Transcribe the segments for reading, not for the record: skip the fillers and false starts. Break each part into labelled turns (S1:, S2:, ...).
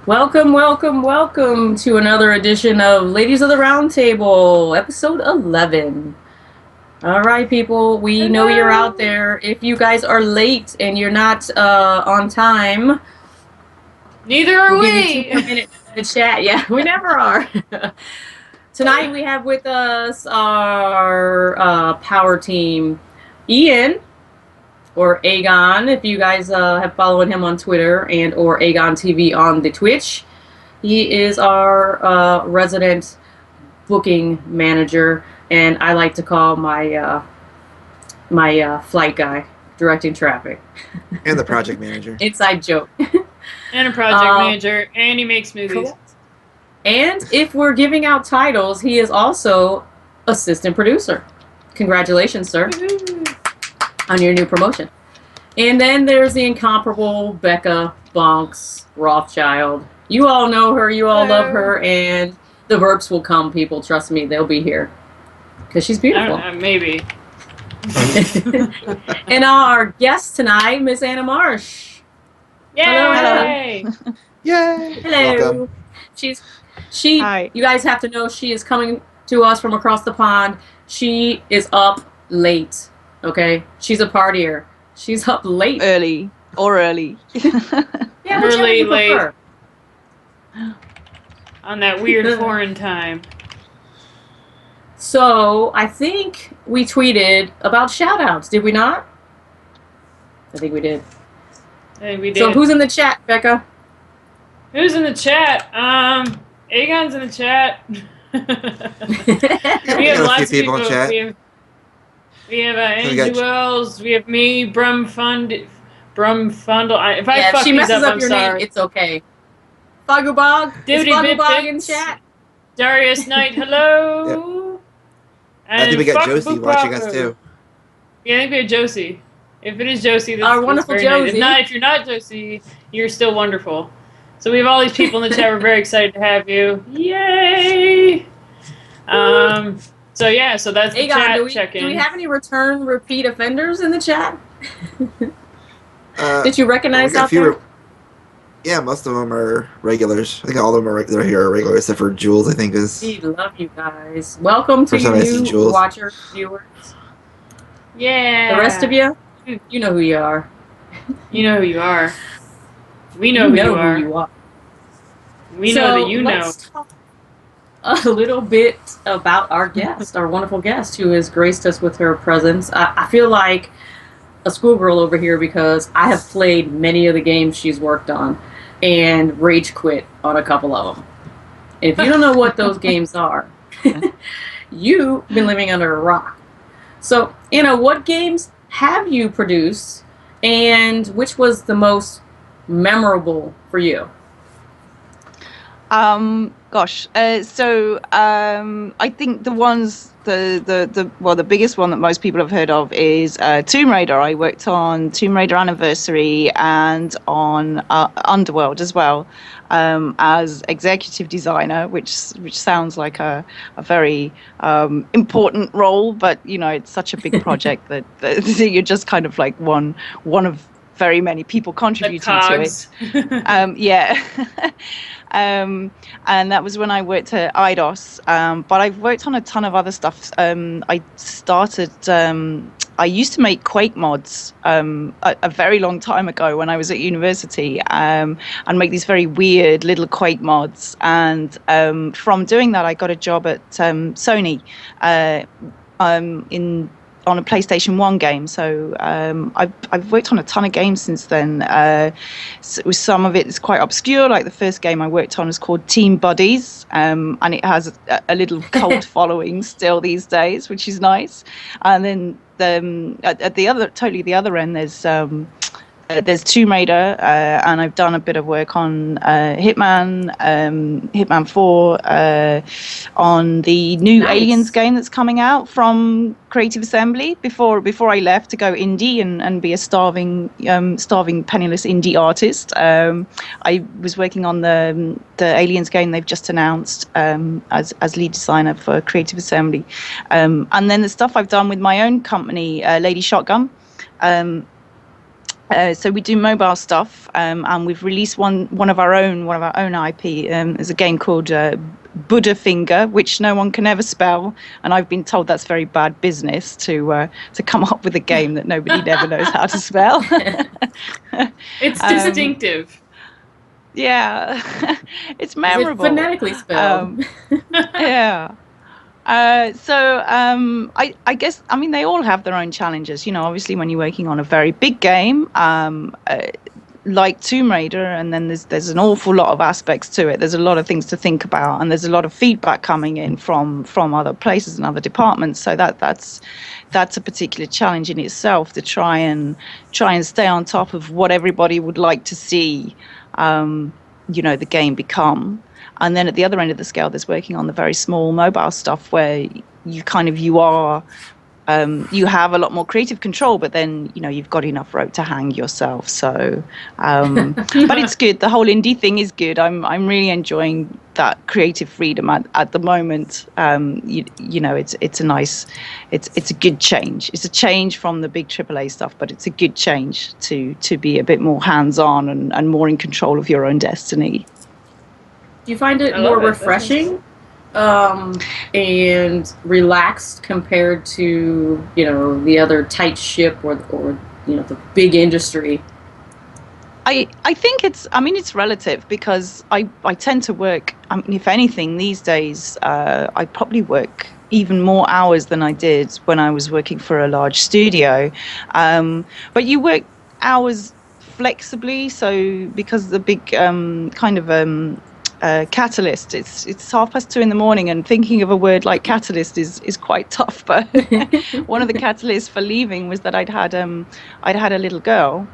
S1: Welcome, welcome, welcome to another edition of Ladies of the Round Table, episode 11. All right, people, we know you're out there. If you guys are late and you're not on time,
S2: neither are
S1: we'll
S2: we.
S1: give you 2 more minutes to chat. Yeah, we never are. Tonight we have with us our power team, Ian, or Aegon, if you guys have followed him on Twitter, and or Aegon TV on the Twitch. He is our resident booking manager, and I like to call my flight guy, directing traffic.
S3: And the project manager.
S1: Inside joke.
S2: And a project manager, and he makes movies.
S1: Cool. And if we're giving out titles, he is also assistant producer. Congratulations, sir, on your new promotion. And then there's the incomparable Becca Bonks Rothschild. You all know her, you all love her, and the verbs will come, people. Trust me, they'll be here. Because she's beautiful.
S2: Maybe.
S1: And our guest tonight, Miss Anna Marsh.
S2: Yay!
S1: Hello.
S3: Yay!
S1: Hello.
S3: Welcome.
S1: Hi. You guys have to know she is coming to us from across the pond. She is up late. Okay? She's a partier. She's up late.
S4: Early.
S1: Yeah,
S2: early, late. On that weird foreign time.
S1: So, I think we tweeted about shout-outs, did we not? I think we did.
S2: I think we did.
S1: So, who's in the chat, Becca?
S2: Who's in the chat? Aegon's in the chat. We have lots of people in chat. We have Angie Wells. We have me, Brumfundle. If I fuck
S1: she
S2: these
S1: messes
S2: up,
S1: up
S2: I'm
S1: your
S2: sorry.
S1: name, it's okay. Fugubog. Is Fugubog in chat?
S2: Darius Knight, hello.
S3: Yeah. I think we got Josie watching us too.
S2: Yeah, I think we have Josie. If it is Josie, that's
S1: our wonderful
S2: very
S1: Josie.
S2: Nice. If you're not Josie, you're still wonderful. So we have all these people in the chat. We're very excited to have you. Yay! So yeah, so that's the chat check-in.
S1: Do we have any repeat offenders in the chat? Did you recognize out there?
S3: Yeah, most of them are regulars. I think all of them are regulars, except for Jules, I think is.
S1: We love you guys. Welcome to you new watchers, viewers.
S2: Yeah.
S1: The rest of you, you know who you are.
S2: You know who you are. We know who you are. We know that you know.
S1: Let's talk a little bit about our guest, our wonderful guest, who has graced us with her presence. I feel like a schoolgirl over here because I have played many of the games she's worked on and rage quit on a couple of them. If you don't know what those games are, you've been living under a rock. So, what games have you produced, and which was the most memorable for you?
S4: I think the biggest one that most people have heard of is Tomb Raider. I worked on Tomb Raider Anniversary and on Underworld as well, as executive designer, which sounds like a very important role, but it's such a big project that you're just kind of like one of very many people contributing to it. And that was when I worked at IDOS, but I've worked on a ton of other stuff. I used to make Quake mods a very long time ago when I was at university, and make these very weird little Quake mods. And from doing that, I got a job at Sony on a PlayStation 1 game. So I've worked on a ton of games since then. Some of it is quite obscure, like the first game I worked on is called Team Buddies, and it has a little cult following still these days, which is nice. And then at the other end, there's Tomb Raider, and I've done a bit of work on Hitman 4, on the new Aliens game that's coming out from Creative Assembly before I left to go indie and be a starving penniless indie artist. I was working on the Aliens game they've just announced as lead designer for Creative Assembly, and then the stuff I've done with my own company, Lady Shotgun. So we do mobile stuff, and we've released one of our own IP. There's a game called Buddha Finger, which no one can ever spell, and I've been told that's very bad business to come up with a game that nobody ever knows how to spell.
S2: It's distinctive.
S4: Yeah, it's memorable.
S1: Is it phonetically spelled?
S4: Yeah. I guess, I mean, they all have their own challenges. Obviously, when you're working on a very big game, like Tomb Raider, and then there's an awful lot of aspects to it. There's a lot of things to think about, and there's a lot of feedback coming in from other places and other departments. So that's a particular challenge in itself, to try and stay on top of what everybody would like to see, the game become. And then at the other end of the scale, there's working on the very small mobile stuff where you have a lot more creative control, but then, you've got enough rope to hang yourself. So, but it's good. The whole indie thing is good. I'm really enjoying that creative freedom at the moment. It's a nice, it's a good change. It's a change from the big AAA stuff, but it's a good change to be a bit more hands-on and more in control of your own destiny.
S1: Do you find it more refreshing and relaxed compared to, the other tight ship or the big industry?
S4: I think it's relative, because I tend to work, if anything, these days, I probably work even more hours than I did when I was working for a large studio. But you work hours flexibly, so because the big catalyst, it's 2:30 in the morning, and thinking of a word like catalyst is quite tough. But one of the catalysts for leaving was that I'd had a little girl,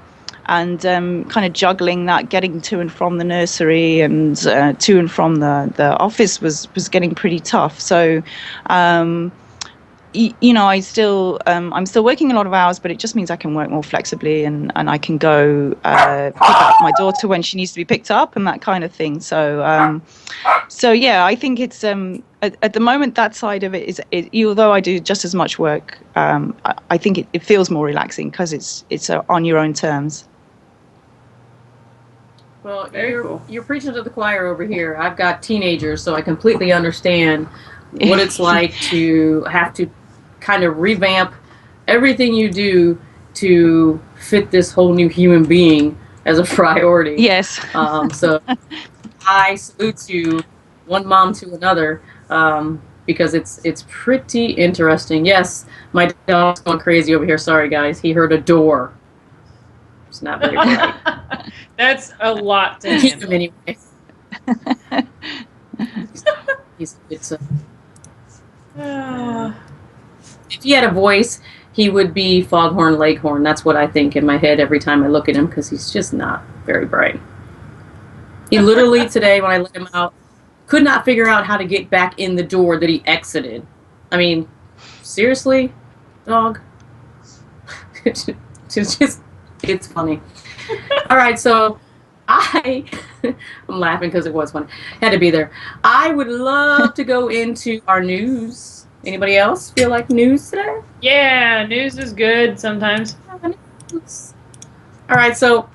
S4: and kind of juggling that, getting to and from the nursery and to and from the office was getting pretty tough. So I'm still working a lot of hours, but it just means I can work more flexibly, and I can go pick up my daughter when she needs to be picked up, and that kind of thing. So yeah, I think it's at the moment, that side of it is, although I do just as much work, I think it feels more relaxing because it's on your own terms.
S1: Well, you're preaching to the choir over here. I've got teenagers, so I completely understand what it's like to have to kind of revamp everything you do to fit this whole new human being as a priority.
S4: Yes.
S1: So I salute you, one mom to another, because it's pretty interesting. Yes, my dog's going crazy over here. Sorry, guys. He heard a door. It's not very bright.
S2: That's a lot to
S1: Keep
S2: handle.
S1: him anyway. If he had a voice, he would be Foghorn Leghorn. That's what I think in my head every time I look at him, because he's just not very bright. He literally today, when I let him out, could not figure out how to get back in the door that he exited. I mean, seriously, dog? It's funny. All right, so I'm laughing because it was funny. Had to be there. I would love to go into our news. Anybody else feel like news today?
S2: Yeah, news is good sometimes.
S1: All right, so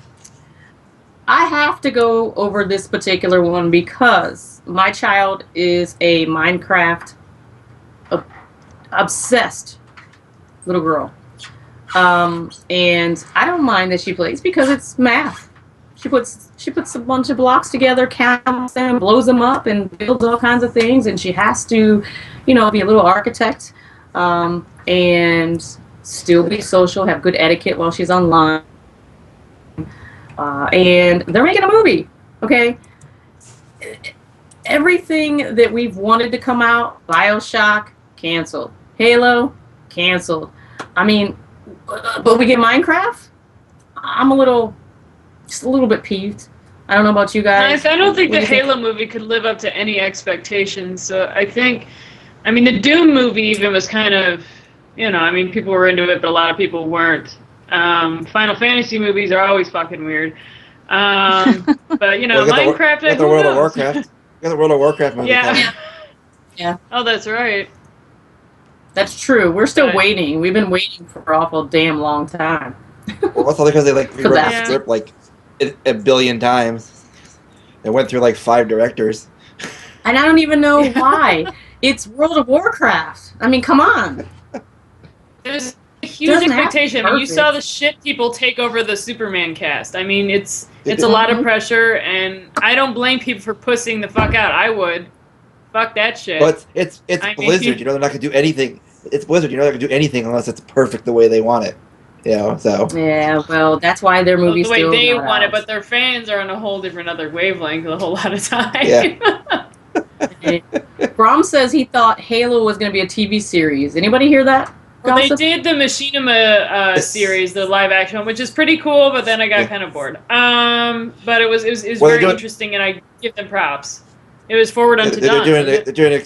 S1: I have to go over this particular one because my child is a Minecraft obsessed little girl. And I don't mind that she plays because it's math. She puts a bunch of blocks together, counts them, blows them up, and builds all kinds of things. And she has to, be a little architect, and still be social, have good etiquette while she's online. And they're making a movie. Okay. Everything that we've wanted to come out, BioShock, canceled. Halo, canceled. I mean, but we get Minecraft? I'm just a little bit peeved. I don't know about you guys.
S2: I don't think the Halo movie could live up to any expectations. So the Doom movie even was kind of, people were into it, but a lot of people weren't. Final Fantasy movies are always fucking weird. But, Minecraft...
S3: Got the World of Warcraft. Got the World of Warcraft movie coming.
S1: Yeah.
S2: Oh, that's right.
S1: That's true. We're still waiting. We've been waiting for an awful damn long time.
S3: Well, that's all because they like rewrote the
S2: Yeah.
S3: script like a billion times. It went through like 5 directors.
S1: And I don't even know why. It's World of Warcraft. I mean, come on.
S2: There's a huge
S1: Doesn't have to be
S2: expectation. I mean, you saw
S1: perfect.
S2: the shit people take over the Superman cast. I mean, it's a lot of
S1: Mhm.
S2: pressure, and I don't blame people for pussing the fuck out. I would. Fuck that shit.
S3: But it's
S2: I mean-
S3: Blizzard. You know they're not gonna do anything. It's Blizzard. You know they're not gonna do anything unless it's perfect the way they want it. You know, so
S1: Yeah, well, that's why their
S2: Well,
S1: movie's
S2: the way
S1: still
S2: they
S1: not
S2: want
S1: out.
S2: it, but their fans are on a whole different other wavelength a whole lot of time.
S3: Yeah.
S1: Brom says he thought Halo was going to be a TV series. Anybody hear that?
S2: Well, they
S1: Gossip?
S2: did the Machinima series, the live action one, which is pretty cool, but then I got kind of bored. But it was
S3: Well,
S2: very
S3: they're doing-
S2: interesting, and I give them props. It was forward unto
S3: they're
S2: done.
S3: doing
S2: wasn't it?
S3: they're doing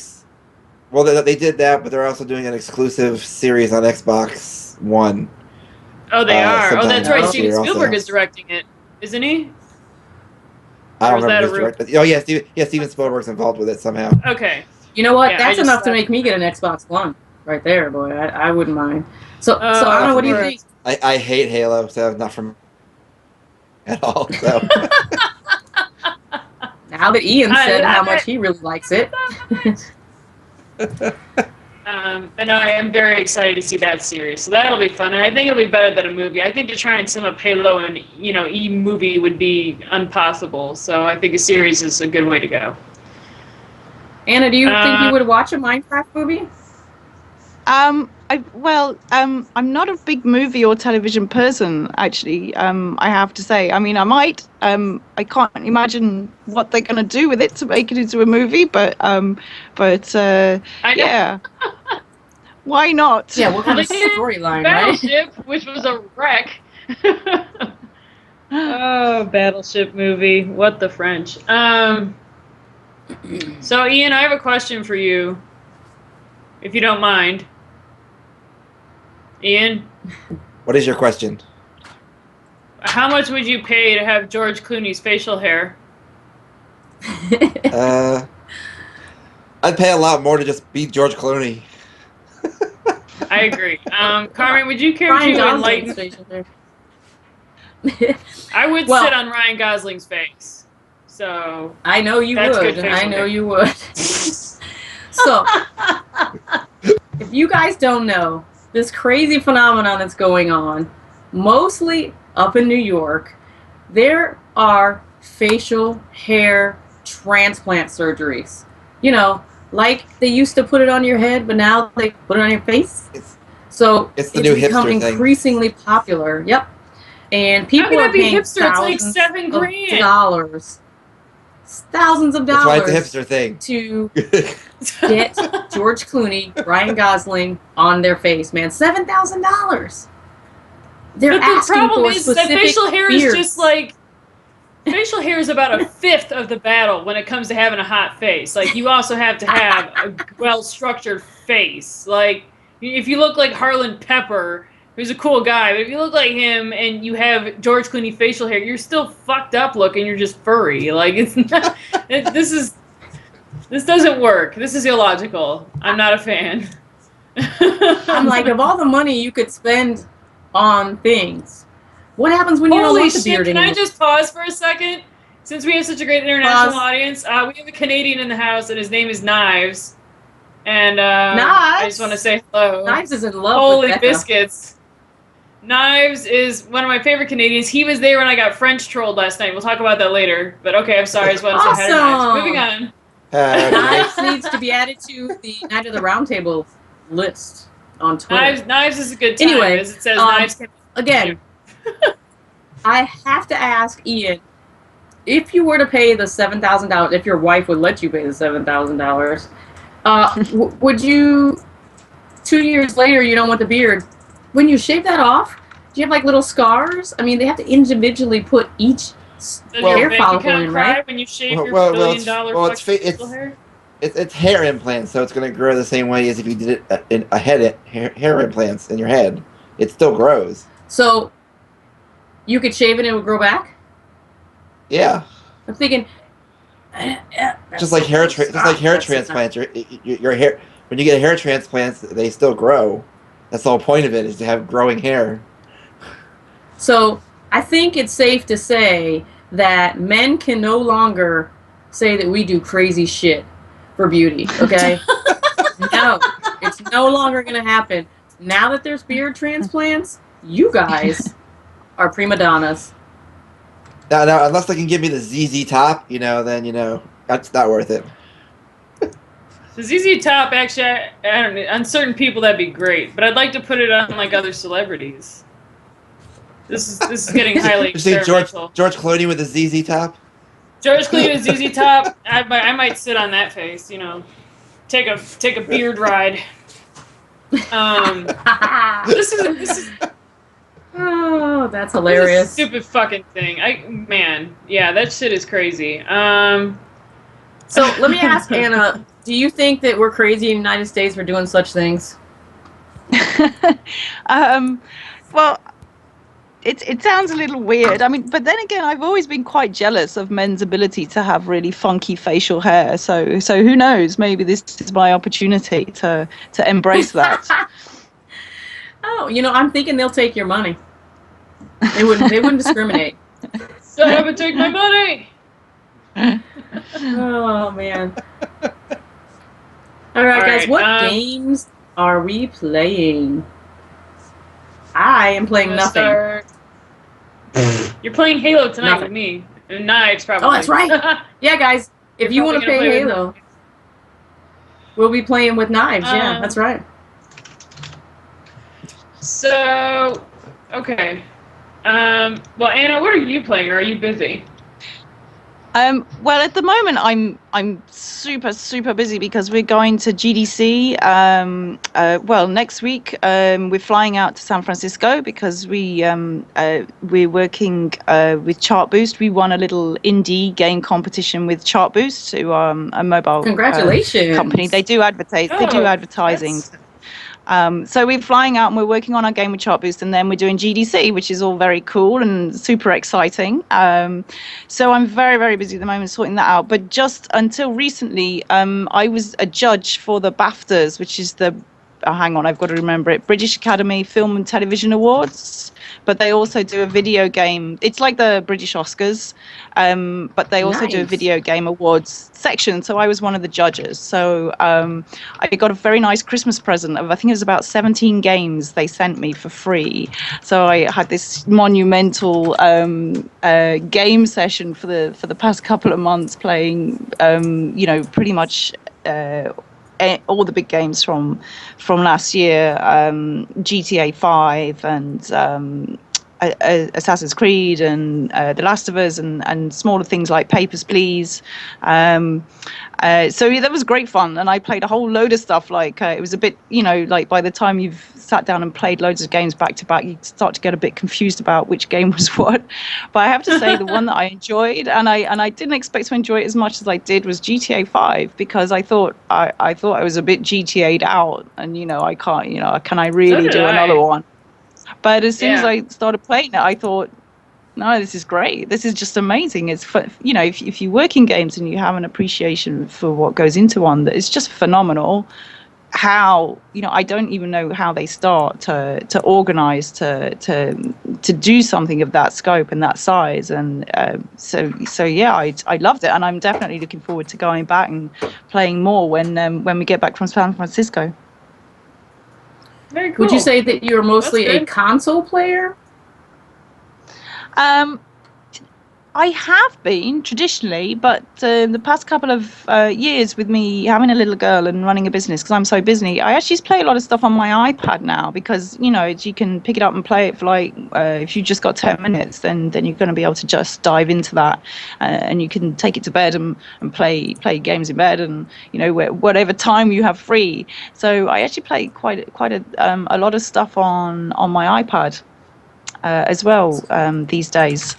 S3: well they did that, but they're also doing an exclusive series on Xbox One.
S2: Oh, they are. Oh,
S3: sometime
S2: that's right.
S1: next
S2: Steven
S3: year also.
S2: Spielberg is directing it, isn't he?
S3: I
S2: Or
S3: don't
S2: was that
S3: remember
S2: a
S3: who's
S2: real-
S3: directed. Oh yeah, Steven Spielberg's involved with it somehow.
S2: Okay.
S1: You know what?
S2: Yeah, I
S1: That's
S2: just
S1: enough to
S2: thought-
S1: make me get an Xbox One. Right there, boy. I wouldn't mind. So
S2: Oh,
S1: Anna, what do you
S2: for-
S1: think?
S3: I hate Halo, so not from at all. So
S1: Now that Ian
S2: I
S1: said how
S2: love
S1: much
S2: it.
S1: he really likes it.
S2: And I am very excited to see that series. So that'll be fun. And I think it'll be better than a movie. I think to try and sum up Halo and e-movie would be impossible. So I think a series is a good way to go.
S1: Anna, do you think you would watch a Minecraft movie?
S4: I'm not a big movie or television person, actually. I have to say. I mean, I might. I can't imagine what they're going to do with it to make it into a movie, but
S2: I know.
S4: yeah. Why not?
S1: Yeah, what kind of
S2: They did
S1: storyline, right?
S2: Battleship, which was a wreck. Oh, Battleship movie. What the French? So, Ian, I have a question for you, if you don't mind. Ian,
S3: what is your question?
S2: how much would you pay to have George Clooney's facial hair?
S3: I'd pay a lot more to just be George Clooney.
S2: I agree. Carmen, would you care
S1: Ryan
S2: to
S1: Gosling's
S2: enlighten?
S1: facial hair.
S2: I would
S1: Well-
S2: sit on Ryan Gosling's face. So,
S1: I know you
S2: That's
S1: would.
S2: good facial
S1: I know
S2: hair.
S1: you would. So, if you guys don't know, this crazy phenomenon that's going on, mostly up in New York, there are facial hair transplant surgeries. You know, like they used to put it on your head, but now they put it on your face. So
S3: It's the new
S1: become
S3: hipster thing.
S1: increasingly popular. Yep. And people
S2: can
S1: are
S2: that be
S1: paying
S2: hipster? It's like
S1: thousands
S2: $7
S1: of
S2: grand.
S1: dollars. Thousands of
S3: That's why
S1: dollars
S3: it's a hipster thing.
S1: to get George Clooney, Ryan Gosling on their face, man. $7,000. They're
S2: But the
S1: asking
S2: problem
S1: for
S2: is that
S1: specific
S2: facial hair
S1: beards.
S2: is just like facial hair is about a fifth of the battle when it comes to having a hot face. Like you also have to have a well-structured face. Like if you look like Harlan Pepper, who's a cool guy, but if you look like him and you have George Clooney facial hair, you're still fucked up looking. You're just furry. Like it's not. This doesn't work. This is illogical. I'm not a fan.
S1: I'm like, of all the money you could spend on things, what happens when you don't
S2: Holy
S1: want the
S2: shit,
S1: beard
S2: can
S1: anymore?
S2: I just pause for a second? Since we have such a great international
S1: Pause.
S2: audience, we have a Canadian in the house, and his name is Knives. And I
S1: Knives?
S2: just want to say hello.
S1: Knives is in love
S2: Holy
S1: with Becca.
S2: biscuits. Knives is one of my favorite Canadians. He was there when I got French trolled last night. We'll talk about that later. But okay, I'm sorry. I just want to say hi to Knives.
S1: Awesome.
S2: Moving on.
S1: Knives needs to be added to the Night of the Round Table list on Twitter.
S2: Knives is a good time.
S1: Anyway,
S2: as it says,
S1: um,
S2: Knives can
S1: Again, I have to ask Ian, if you were to pay the $7,000, if your wife would let you pay the $7,000, would you, 2 years later, you don't want the beard, when you shave that off, do you have like little scars? I mean, they have to individually put each
S2: Does
S1: hair
S2: your bank
S1: follicle
S2: account
S1: in,
S2: cry
S1: right?
S2: when you shave
S3: Well,
S2: your
S3: well,
S2: billion-dollar
S3: it's
S2: fucking
S3: it's-
S2: facial hair?
S3: It's hair implants, so it's going to grow the same way as if you did it in a head hair implants in your head. It still grows.
S1: So you could shave it and it would grow back?
S3: Yeah,
S1: I'm thinking,
S3: just like hair transplants. Your hair, when you get hair transplants, they still grow. That's the whole point of it, is to have growing hair.
S1: So I think it's safe to say that men can no longer say that we do crazy shit for beauty, okay? No, it's no longer going to happen. Now that there's beard transplants, you guys are prima donnas.
S3: Now, unless they can give me the ZZ Top, then that's not worth it.
S2: The ZZ Top, actually, I don't know, on certain people that'd be great, but I'd like to put it on like other celebrities. This is getting highly
S3: You see
S2: experimental.
S3: George Clooney with the ZZ Top?
S2: George Clooney with ZZ Top. I might sit on that face. Take a beard ride. This is
S1: Oh, that's
S2: This
S1: hilarious.
S2: is a stupid fucking thing. Yeah, that shit is crazy.
S1: So let me ask Anna, do you think that we're crazy in the United States for doing such things?
S4: Well, it sounds a little weird. I mean, but then again, I've always been quite jealous of men's ability to have really funky facial hair. So who knows? Maybe this is my opportunity to embrace that.
S1: Oh, I'm thinking they'll take your money. They wouldn't discriminate.
S2: Shut up and take my money.
S1: Oh man. All right, guys, what games are we playing? I am playing nothing.
S2: You're playing Halo tonight
S1: Nothing.
S2: with me. And Knives, probably.
S1: Oh, that's right. Yeah, guys, if you want to play Halo, we'll be playing with Knives. Yeah, that's right.
S2: So, okay. Well, Anna, what are you playing, or are you busy?
S4: Well, at the moment, I'm super busy because we're going to GDC. Well, next week we're flying out to San Francisco because we're working with Chartboost. We won a little indie game competition with Chartboost, who are a mobile
S1: Congratulations
S4: company. They do advertise. They do advertising. So we're flying out and we're working on our game with Chartboost, and then we're doing GDC, which is all very cool and super exciting. So I'm very busy at the moment sorting that out. But just until recently, I was a judge for the BAFTAs, which is the hang on, I've got to remember it, British Academy Film and Television Awards. But they also do a video game. It's like the British Oscars, but they also do a video game awards section. So I was one of the judges. So I got a very nice Christmas present of, I think it was about 17 games they sent me for free. So I had this monumental game session for the past couple of months, playing pretty much all the big games from last year, GTA 5 and Assassin's Creed and The Last of Us and smaller things like Papers, Please. So that was great fun, and I played a whole load of stuff. Like it was a bit, like by the time you've sat down and played loads of games back to back, you start to get a bit confused about which game was what. But I have to say, the one that I enjoyed, and I didn't expect to enjoy it as much as I did, was GTA 5, because I thought I was a bit GTA'd out, and I can't, can I really do another one? But as soon as I started playing it, I thought, no, this is great. This is just amazing. It's if you work in games and you have an appreciation for what goes into one, that it's just phenomenal. How I don't even know how they start to organize to do something of that scope and that size, and so yeah, I loved it, and I'm definitely looking forward to going back and playing more when we get back from San Francisco.
S2: Very cool.
S1: Would you say that you're mostly a console player?
S4: I have been traditionally, but the past couple of years, with me having a little girl and running a business, because I'm so busy, I actually play a lot of stuff on my iPad now, because you can pick it up and play it for like if you just got 10 minutes, then you're going to be able to just dive into that, and you can take it to bed and play games in bed, and whatever time you have free. So I actually play quite a lot of stuff on my iPad as well these days.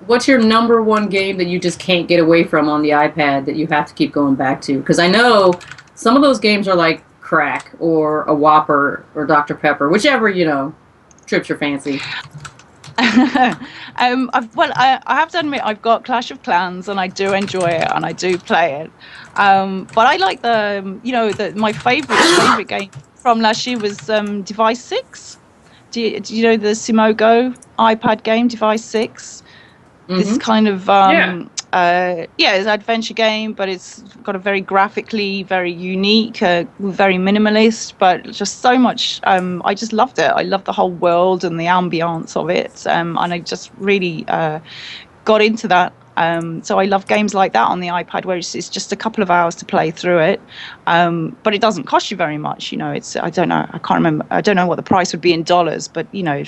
S1: What's your number one game that you just can't get away from on the iPad that you have to keep going back to? Because I know some of those games are like crack or a Whopper or Dr. Pepper, whichever, trips your fancy.
S4: I have to admit, I've got Clash of Clans, and I do enjoy it, and I do play it. But I like my favorite game from last year was Device 6. do you know the Simogo iPad game, Device 6? This kind of it's an adventure game, but it's got a very graphically very unique, very minimalist, but just so much. I just loved it. I loved the whole world and the ambiance of it, and I just really got into that. So I love games like that on the iPad, where it's just a couple of hours to play through it, but it doesn't cost you very much. You know, I don't know what the price would be in dollars, but you know,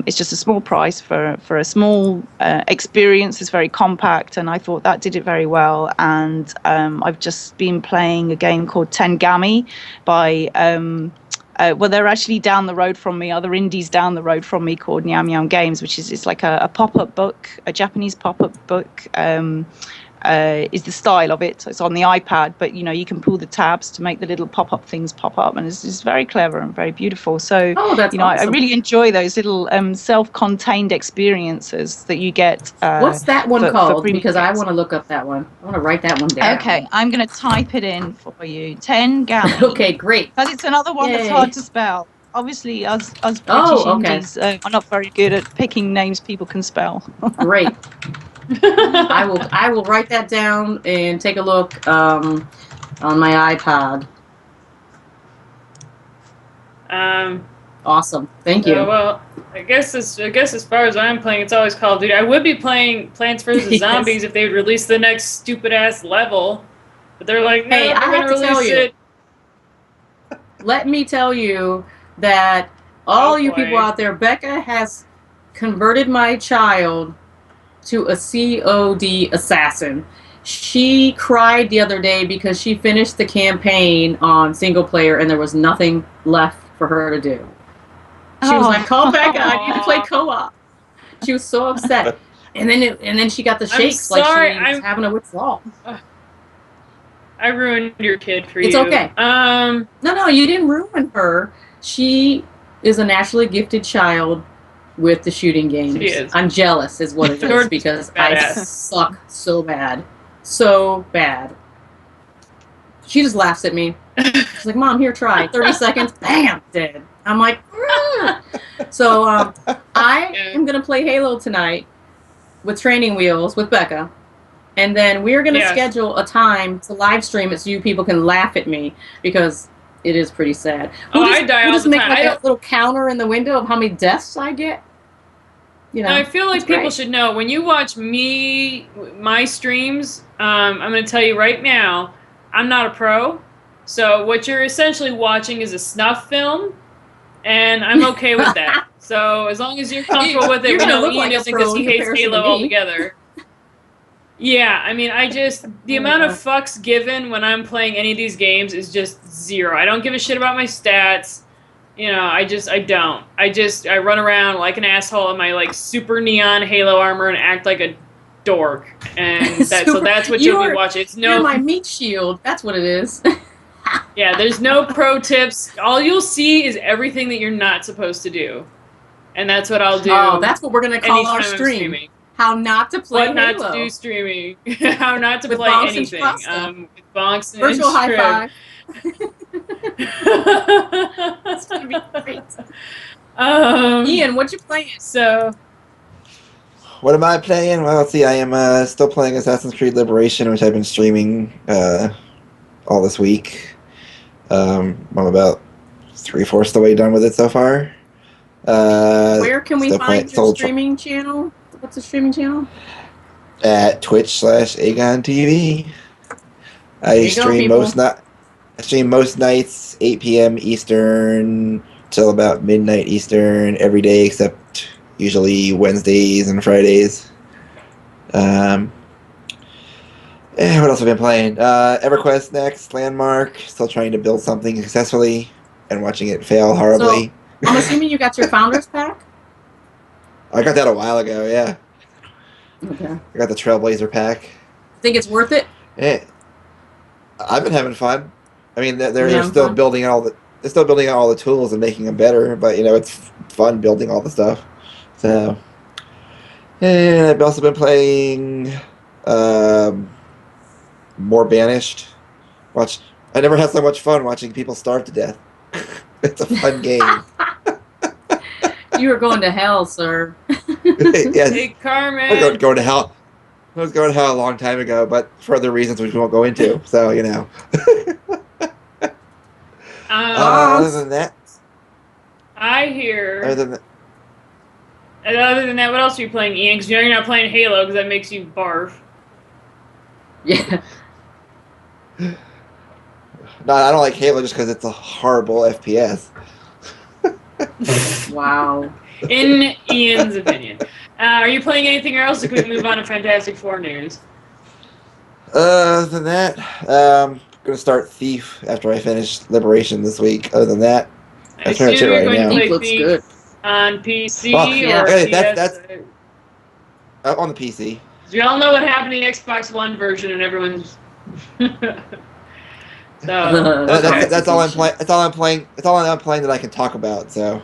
S4: it's just a small price for a small experience. It's very compact, and I thought that did it very well. And I've just been playing a game called Tengami by they're actually down the road from me, other indies down the road from me, called Nyam Nyam Games, which is it's like a pop-up book, a Japanese pop-up book. Is the style of it. So it's on the iPad, but you know, you can pull the tabs to make the little pop-up things pop up, and it's very clever and very beautiful. So
S1: that's
S4: awesome. I really enjoy those little self-contained experiences that you get.
S1: What's that one called? Because I want to look up that one. I want to write that one down.
S4: Okay, I'm going to type it in for you. Tengami.
S1: Okay, great.
S4: Because it's another one that's hard to spell. Obviously, us British Indies are not very good at picking names people can spell.
S1: Great. I will write that down and take a look on my iPad. Awesome. Thank you.
S2: Well, I guess as far as I'm playing, it's always Call of Duty. I would be playing Plants vs. Zombies if they would release the next stupid ass level, but they're like, no,
S1: hey,
S2: they're going to release it.
S1: Let me tell you that all you people out there, Becca has converted my child to a COD assassin. She cried the other day because she finished the campaign on single player and there was nothing left for her to do. She was like, "Call Becca, I need to play co-op." She was so upset, and then she got the shakes like she was having a withdrawal.
S2: I ruined your kid for you.
S1: It's okay. No, you didn't ruin her. She is a naturally gifted child with the shooting games.
S2: She is.
S1: I'm jealous is what it is because I suck so bad. So bad. She just laughs at me. She's like, "Mom, here, try." 30 seconds, bam, dead. I'm like, So I am going to play Halo tonight with Training Wheels with Becca. And then we're going to schedule a time to live stream it so you people can laugh at me because it is pretty sad.
S2: I die all the
S1: make
S2: time.
S1: Like a little counter in the window of how many deaths I get. You know,
S2: I feel like people should know when you watch my streams. I'm going to tell you right now, I'm not a pro. So what you're essentially watching is a snuff film, and I'm okay with that. So as long as you're comfortable with it, we know Ian isn't because he hates Halo altogether. Yeah, I mean, the amount of fucks given when I'm playing any of these games is just zero. I don't give a shit about my stats. You know, I don't. I run around like an asshole in my, like, super neon Halo armor and act like a dork. And so that's what you'll be watching.
S1: You're my meat shield. That's what it is.
S2: Yeah, there's no pro tips. All you'll see is everything that you're not supposed to do. And that's what I'll do.
S1: Oh, that's what we're going to call our stream. How not to play
S2: What
S1: Halo.
S2: not to do streaming. How not to
S1: with
S2: play
S1: bonks
S2: anything. With bonks and
S1: virtual high five.
S2: That's going to be great.
S1: Ian, what you playing?
S2: So,
S3: what am I playing? Well, let's see. I am still playing Assassin's Creed Liberation, which I've been streaming all this week. I'm about 3/4 the way done with it so far.
S1: Where can we find your streaming channel? What's the streaming channel?
S3: At Twitch/Aegon TV. I stream most nights, 8 p.m. Eastern till about midnight Eastern every day, except usually Wednesdays and Fridays. What else have I been playing? EverQuest next, Landmark. Still trying to build something successfully and watching it fail horribly.
S1: So, I'm assuming you got your Founders Pack?
S3: I got that a while ago, yeah.
S1: Okay.
S3: I got the Trailblazer Pack.
S1: Think it's worth it?
S3: Yeah. I've been having fun. I mean, they're still building all the tools and making them better, but you know, it's fun building all the stuff. So, and I've also been playing more Banished. I never had so much fun watching people starve to death. It's a fun game.
S1: you were going to hell, sir.
S3: Yes.
S2: Hey, Carmen.
S3: We're going to hell. I was going to hell a long time ago, but for other reasons which we won't go into. So, you know. Other than that.
S2: I hear.
S3: Other than
S2: that, what else are you playing, Ian? Because you're not playing Halo because that makes you barf.
S1: Yeah.
S3: No, I don't like Halo just because it's a horrible FPS.
S1: Wow.
S2: In Ian's opinion. Are you playing anything else, or can we move on to Fantastic Four news?
S3: Other than that, I'm going to start Thief after I finish Liberation this week. Other than that,
S2: I assume
S3: pretty much it
S2: you're
S3: right
S2: going
S3: now.
S2: to play
S1: looks
S2: Thief
S1: good.
S2: on PC
S1: yeah.
S2: or
S3: Okay,
S2: PS?
S3: that's on the PC.
S2: We all know what happened to the Xbox One version, and everyone's. So
S3: That's all I'm playing. That's all I'm playing. That's all I'm playing that I can talk about. So.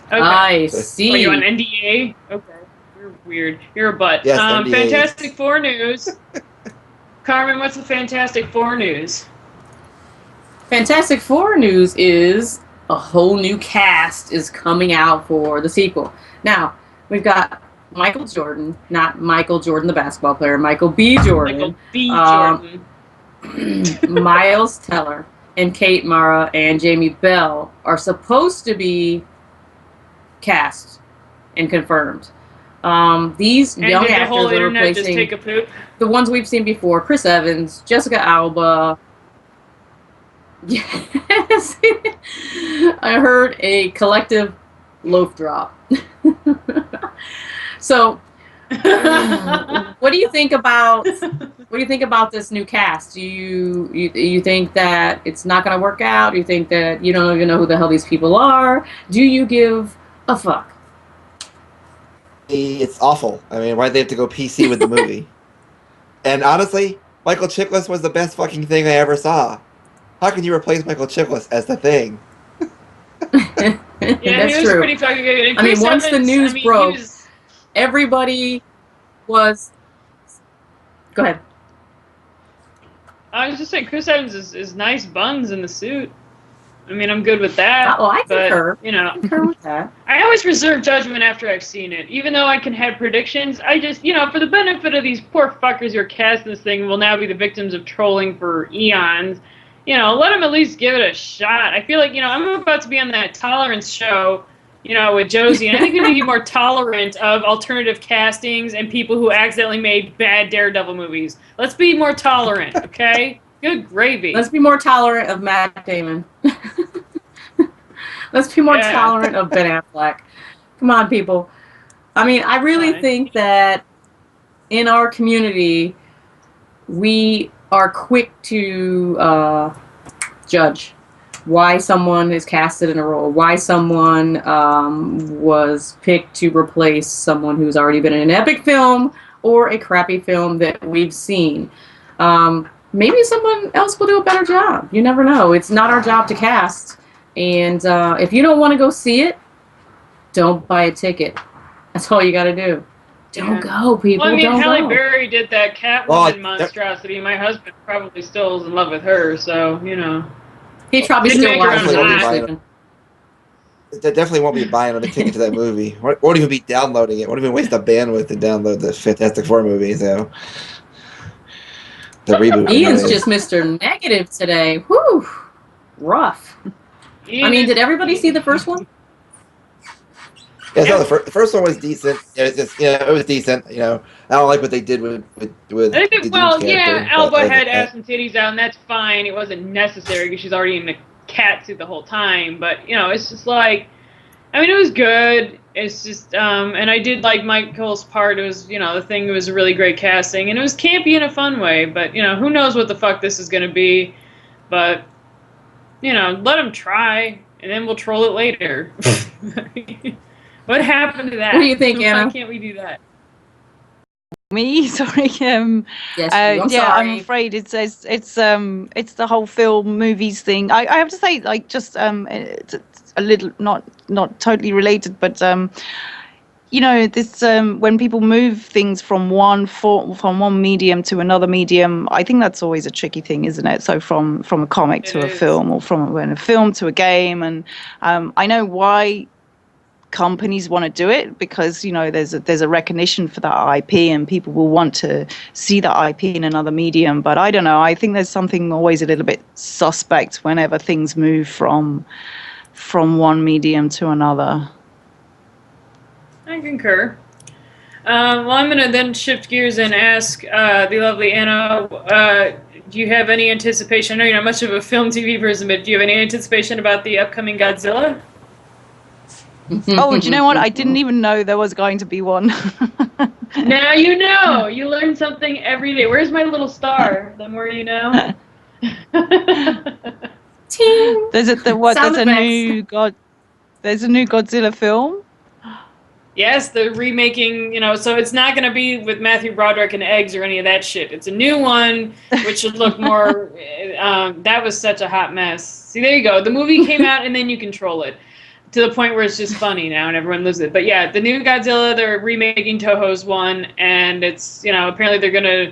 S2: Okay.
S1: I see.
S2: Are you on NDA? Okay. You're weird. You're a butt.
S3: Yes,
S2: Fantastic Four news. Carmen, what's the Fantastic Four news?
S1: Fantastic Four news is a whole new cast is coming out for the sequel. Now, we've got Michael Jordan, not Michael Jordan, the basketball player, Michael B. Jordan.
S2: Michael B. Jordan.
S1: Miles Teller and Kate Mara and Jamie Bell are supposed to be cast and confirmed. These
S2: and
S1: young
S2: did the
S1: actors
S2: whole
S1: are
S2: internet just
S1: replacing
S2: take a poop?
S1: the ones we've seen before: Chris Evans, Jessica Alba. Yes, I heard a collective loaf drop. So, what do you think about this new cast? Do you think that it's not going to work out? Do you think that you don't even know who the hell these people are? Do you give a fuck?
S3: It's awful. I mean, why'd they have to go PC with the movie? And honestly, Michael Chiklis was the best fucking thing I ever saw. How can you replace Michael Chiklis as the Thing?
S2: Yeah,
S1: that's
S2: he was
S1: true.
S2: pretty fucking good. And
S1: I mean,
S2: Chris
S1: once the
S2: Evans,
S1: news broke,
S2: he was...
S1: everybody was. Go ahead.
S2: I was just saying, Chris Evans is nice buns in the suit. I mean, I'm good with that.
S1: Oh, I concur.
S2: You know,
S1: I concur with that.
S2: I always reserve judgment after I've seen it. Even though I can have predictions, I just, you know, for the benefit of these poor fuckers who are casting this thing will now be the victims of trolling for eons, you know, let them at least give it a shot. I feel like, you know, I'm about to be on that tolerance show, you know, with Josie, and I think we need to be more tolerant of alternative castings and people who accidentally made bad Daredevil movies. Let's be more tolerant, okay? Good gravy.
S1: Let's be more tolerant of Matt Damon. Let's be more tolerant of Ben Affleck. Come on, people. I mean, I really think that in our community, we are quick to judge why someone is casted in a role, why someone was picked to replace someone who's already been in an epic film or a crappy film that we've seen. Maybe someone else will do a better job. You never know. It's not our job to cast. And if you don't want to go see it, don't buy a ticket. That's all you got to do. Don't go, people.
S2: Well, I mean,
S1: don't
S2: Halle
S1: go.
S2: Berry did that Catwoman monstrosity. My husband probably still is in love with her, so, you know.
S1: He probably still watches
S3: it. That definitely won't be buying a ticket to that movie. Won't even be downloading it. Won't even waste the bandwidth to download the Fantastic Four movie, so. The reboot.
S1: Ian's just Mr. Negative today. Whew. Rough. I mean, did everybody see the first one?
S3: Yeah, so the first one was decent. It was decent. You know, I don't like what they did with
S2: I think, well, yeah, Alba had ass and titties out, and that's fine. It wasn't necessary because she's already in the cat suit the whole time. But you know, it's just like, I mean, it was good. It's just, and I did like Michael's part. It was, you know, the thing was really great casting, and it was campy in a fun way. But you know, who knows what the fuck this is gonna be? But you know, let them try, and then we'll troll it later. What happened to that?
S1: What do you think, Anna?
S2: Why can't we do that?
S4: Me, sorry.
S1: Yes, I'm
S4: yeah,
S1: sorry.
S4: I'm afraid it's the whole film movies thing. I have to say, like, just it's a little not totally related, but you know, this when people move things from one medium to another medium, I think that's always a tricky thing, isn't it? So from a comic to a film, or from a film to a game, and I know why companies want to do it because, you know, there's a recognition for that IP and people will want to see that IP in another medium. But I don't know. I think there's something always a little bit suspect whenever things move from one medium to another.
S2: I concur. Well, I'm going to then shift gears and ask the lovely Anna, do you have any anticipation? I know you're not much of a film TV person, but do you have any anticipation about the upcoming Godzilla?
S4: Oh, do you know what? I didn't even know there was going to be one.
S2: Now you know. You learn something every day. Where's my little star? The more you know.
S4: There's a new Godzilla film.
S2: Yes, they're remaking, you know, so it's not going to be with Matthew Broderick and eggs or any of that shit. It's a new one, which should look more, that was such a hot mess. See, there you go. The movie came out and then you control it to the point where it's just funny now and everyone loves it. But yeah, the new Godzilla, they're remaking Toho's one, and it's, you know, apparently they're going to,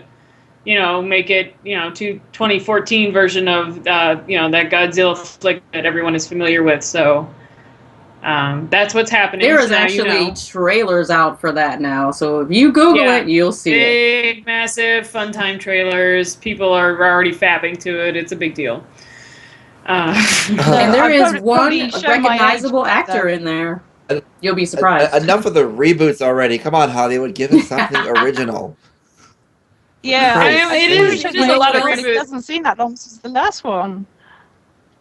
S2: you know, make it, you know, to 2014 version of, you know, that Godzilla flick that everyone is familiar with, so... that's what's happening.
S1: There is actually trailers out for that now, so if you Google it, you'll see it.
S2: Big, massive, fun time trailers. People are already fapping to it. It's a big deal.
S1: And there is one recognizable actor in there. You'll be surprised.
S3: Enough of the reboots already. Come on, Hollywood, give us something original.
S4: Yeah,
S2: it is a lot of reboots.
S4: It doesn't seem that long since the last one.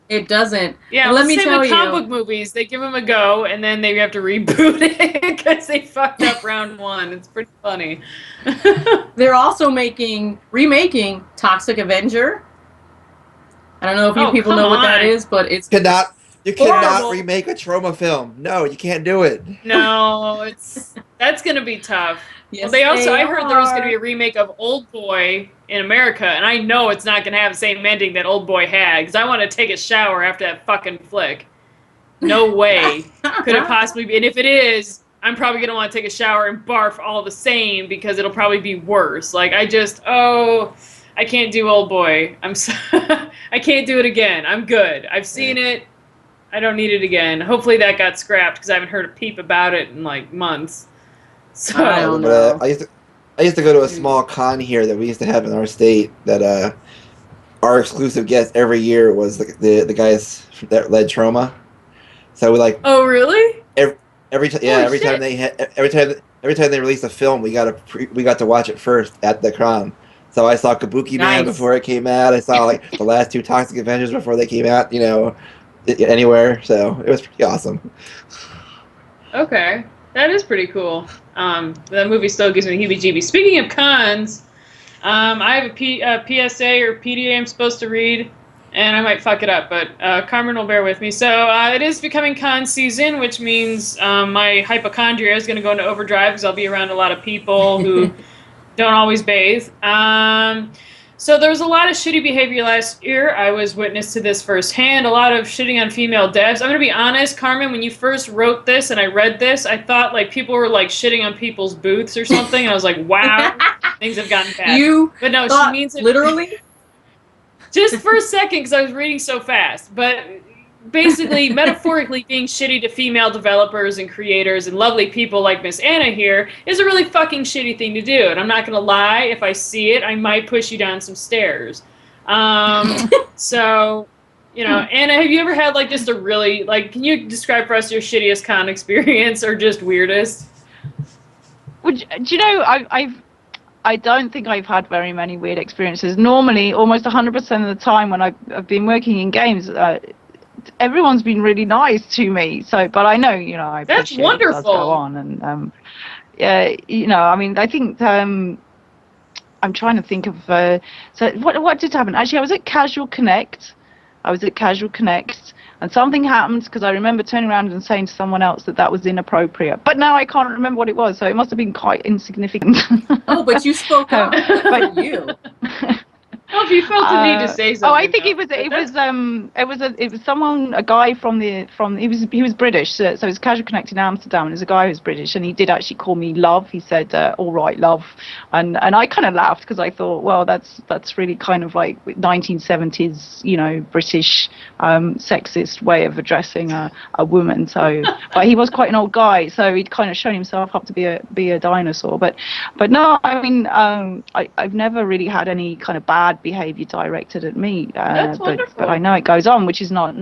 S1: It doesn't.
S2: Yeah, let me tell you. Comic book movies, they give them a go, and then they have to reboot it because they fucked up round one. It's pretty funny.
S1: They're also remaking Toxic Avenger. I don't know if you people know what that is, but it's
S3: you cannot remake a trauma film. No, you can't do it.
S2: No, that's gonna be tough. Yes, well, I heard there was going to be a remake of Old Boy in America, and I know it's not going to have the same ending that Old Boy had, because I want to take a shower after that fucking flick. No way could it possibly be. And if it is, I'm probably going to want to take a shower and barf all the same, because it'll probably be worse. Like, I can't do Old Boy. I can't do it again. I'm good. I've seen it. I don't need it again. Hopefully that got scrapped, because I haven't heard a peep about it in, like, months. So,
S1: I don't know.
S3: I used to go to a small con here that we used to have in our state that our exclusive guest every year was the guys that led Trauma. So we like.
S2: Oh really?
S3: Every time they released a film, we got to watch it first at the con. So I saw Kabuki Man before it came out. I saw like the last two Toxic Avengers before they came out. You know, anywhere. So it was pretty awesome.
S2: Okay. That is pretty cool. That movie still gives me the heebie-jeebies. Speaking of cons, I have a PSA or PDA I'm supposed to read, and I might fuck it up, but Carmen will bear with me. So it is becoming con season, which means my hypochondria is going to go into overdrive because I'll be around a lot of people who don't always bathe. So there was a lot of shitty behavior last year. I was witness to this firsthand. A lot of shitting on female devs. I'm going to be honest, Carmen, when you first wrote this and I read this, I thought like people were like shitting on people's booths or something. And I was like, wow, things have gotten bad. But no, she means it
S1: literally?
S2: Just for a second, because I was reading so fast. But basically, metaphorically, being shitty to female developers and creators and lovely people like Miss Anna here is a really fucking shitty thing to do. And I'm not going to lie, if I see it, I might push you down some stairs. So, you know, Anna, have you ever had like just a really, like, can you describe for us your shittiest con experience or just weirdest?
S4: Well, do you know, I don't think I've had very many weird experiences. Normally, almost 100% of the time when I've been working in games, everyone's been really nice to me. So, but I know, you know, I
S2: that's wonderful.
S4: It does go on, and yeah, you know, I mean, I think I'm trying to think of so what did happen? Actually, I was at Casual Connect, and something happened because I remember turning around and saying to someone else that was inappropriate. But now I can't remember what it was, so it must have been quite insignificant.
S1: Oh, but you spoke up.
S4: But
S1: you.
S2: Well, if you felt the need to say something.
S4: Oh, I think it was someone, a guy from he was British, so it was Casual Connect in Amsterdam, and there's a guy who's British, and he did actually call me love. He said, "All right, love," and I kind of laughed because I thought, well, that's really kind of like 1970s, British sexist way of addressing a woman. So, but he was quite an old guy, so he'd kind of shown himself up to be a dinosaur. But no, I mean, I've never really had any kind of bad behavior directed at me, but I know it goes on, which is not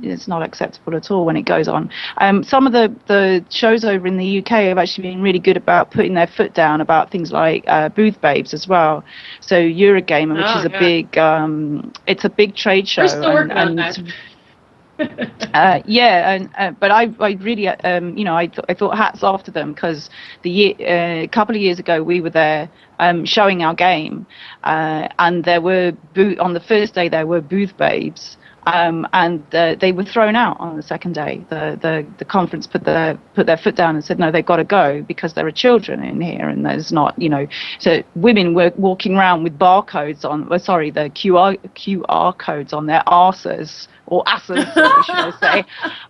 S4: it's not acceptable at all when it goes on. Some of the shows over in the UK have actually been really good about putting their foot down about things like booth babes as well. So Eurogamer, which is a big it's a big trade show.
S2: We're still working on that.
S4: But I really I thought hats off to them, because a couple of years ago we were there showing our game, and there were on the first day there were booth babes, and they were thrown out on the second day. The conference put their foot down and said no, they've got to go because there are children in here, and there's not, so women were walking around with barcodes on, the QR codes on their arses, or asses, should I say,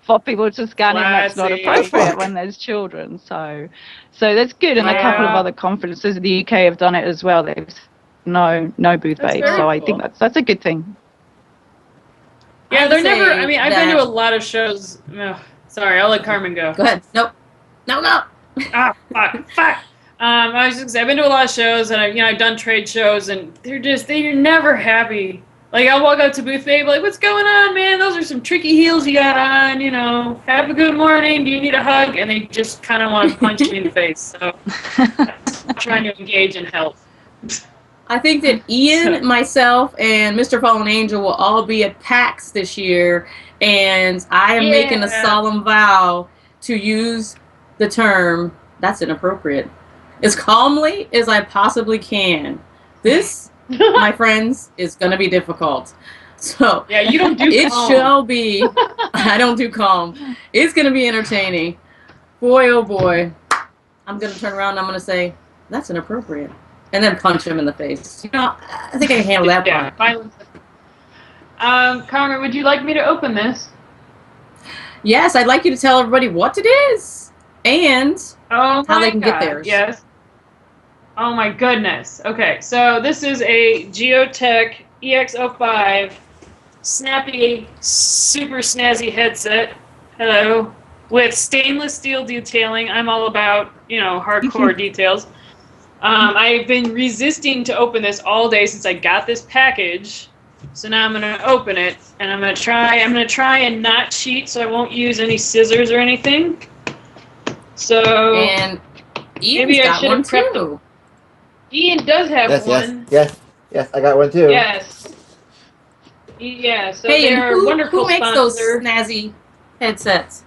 S4: for people to scan in. That's not appropriate when there's children. So that's good. And a couple of other conferences in the UK have done it as well. They've no booth babes. So cool. I think that's a good thing.
S2: Yeah, they're never. I mean, I've been to a lot of shows. No, sorry, I'll let Carmen go.
S1: Go ahead. Nope. No.
S2: Fuck. I was just. I've been to a lot of shows, and I've done trade shows, and they're never happy. Like, I'll walk up to booth babe, like, what's going on, man? Those are some tricky heels you got on, have a good morning, do you need a hug? And they just kind of want to punch me in the face. So I'm trying to engage in help.
S1: I think that Ian, myself, and Mr. Fallen Angel will all be at PAX this year, and I am making a solemn vow to use the term, that's inappropriate, as calmly as I possibly can. This, my friends, is going to be difficult. So
S2: yeah, you don't do
S1: it calm. Shall be. I don't do calm. It's going to be entertaining. Boy, oh boy. I'm going to turn around and I'm going to say, that's inappropriate. And then punch him in the face. I think I can handle that part.
S2: Violence. Carmen, would you like me to open this?
S1: Yes, I'd like you to tell everybody what it is and how they can get theirs.
S2: Yes. Oh my goodness. Okay, so this is a Geotech EX05 snappy, super snazzy headset. Hello. With stainless steel detailing. I'm all about, hardcore details. I've been resisting to open this all day since I got this package. So now I'm going to open it, and I'm going to try and not cheat, so I won't use any scissors or anything. So
S1: and Ian's
S2: maybe I
S1: got
S2: should
S1: one
S2: have prepped
S1: too.
S2: Ian does have one.
S3: Yes, I got one too.
S2: Yes. Yeah, so
S1: hey,
S2: they're
S1: who,
S2: wonderful
S1: who makes
S2: sponsor.
S1: Those snazzy headsets?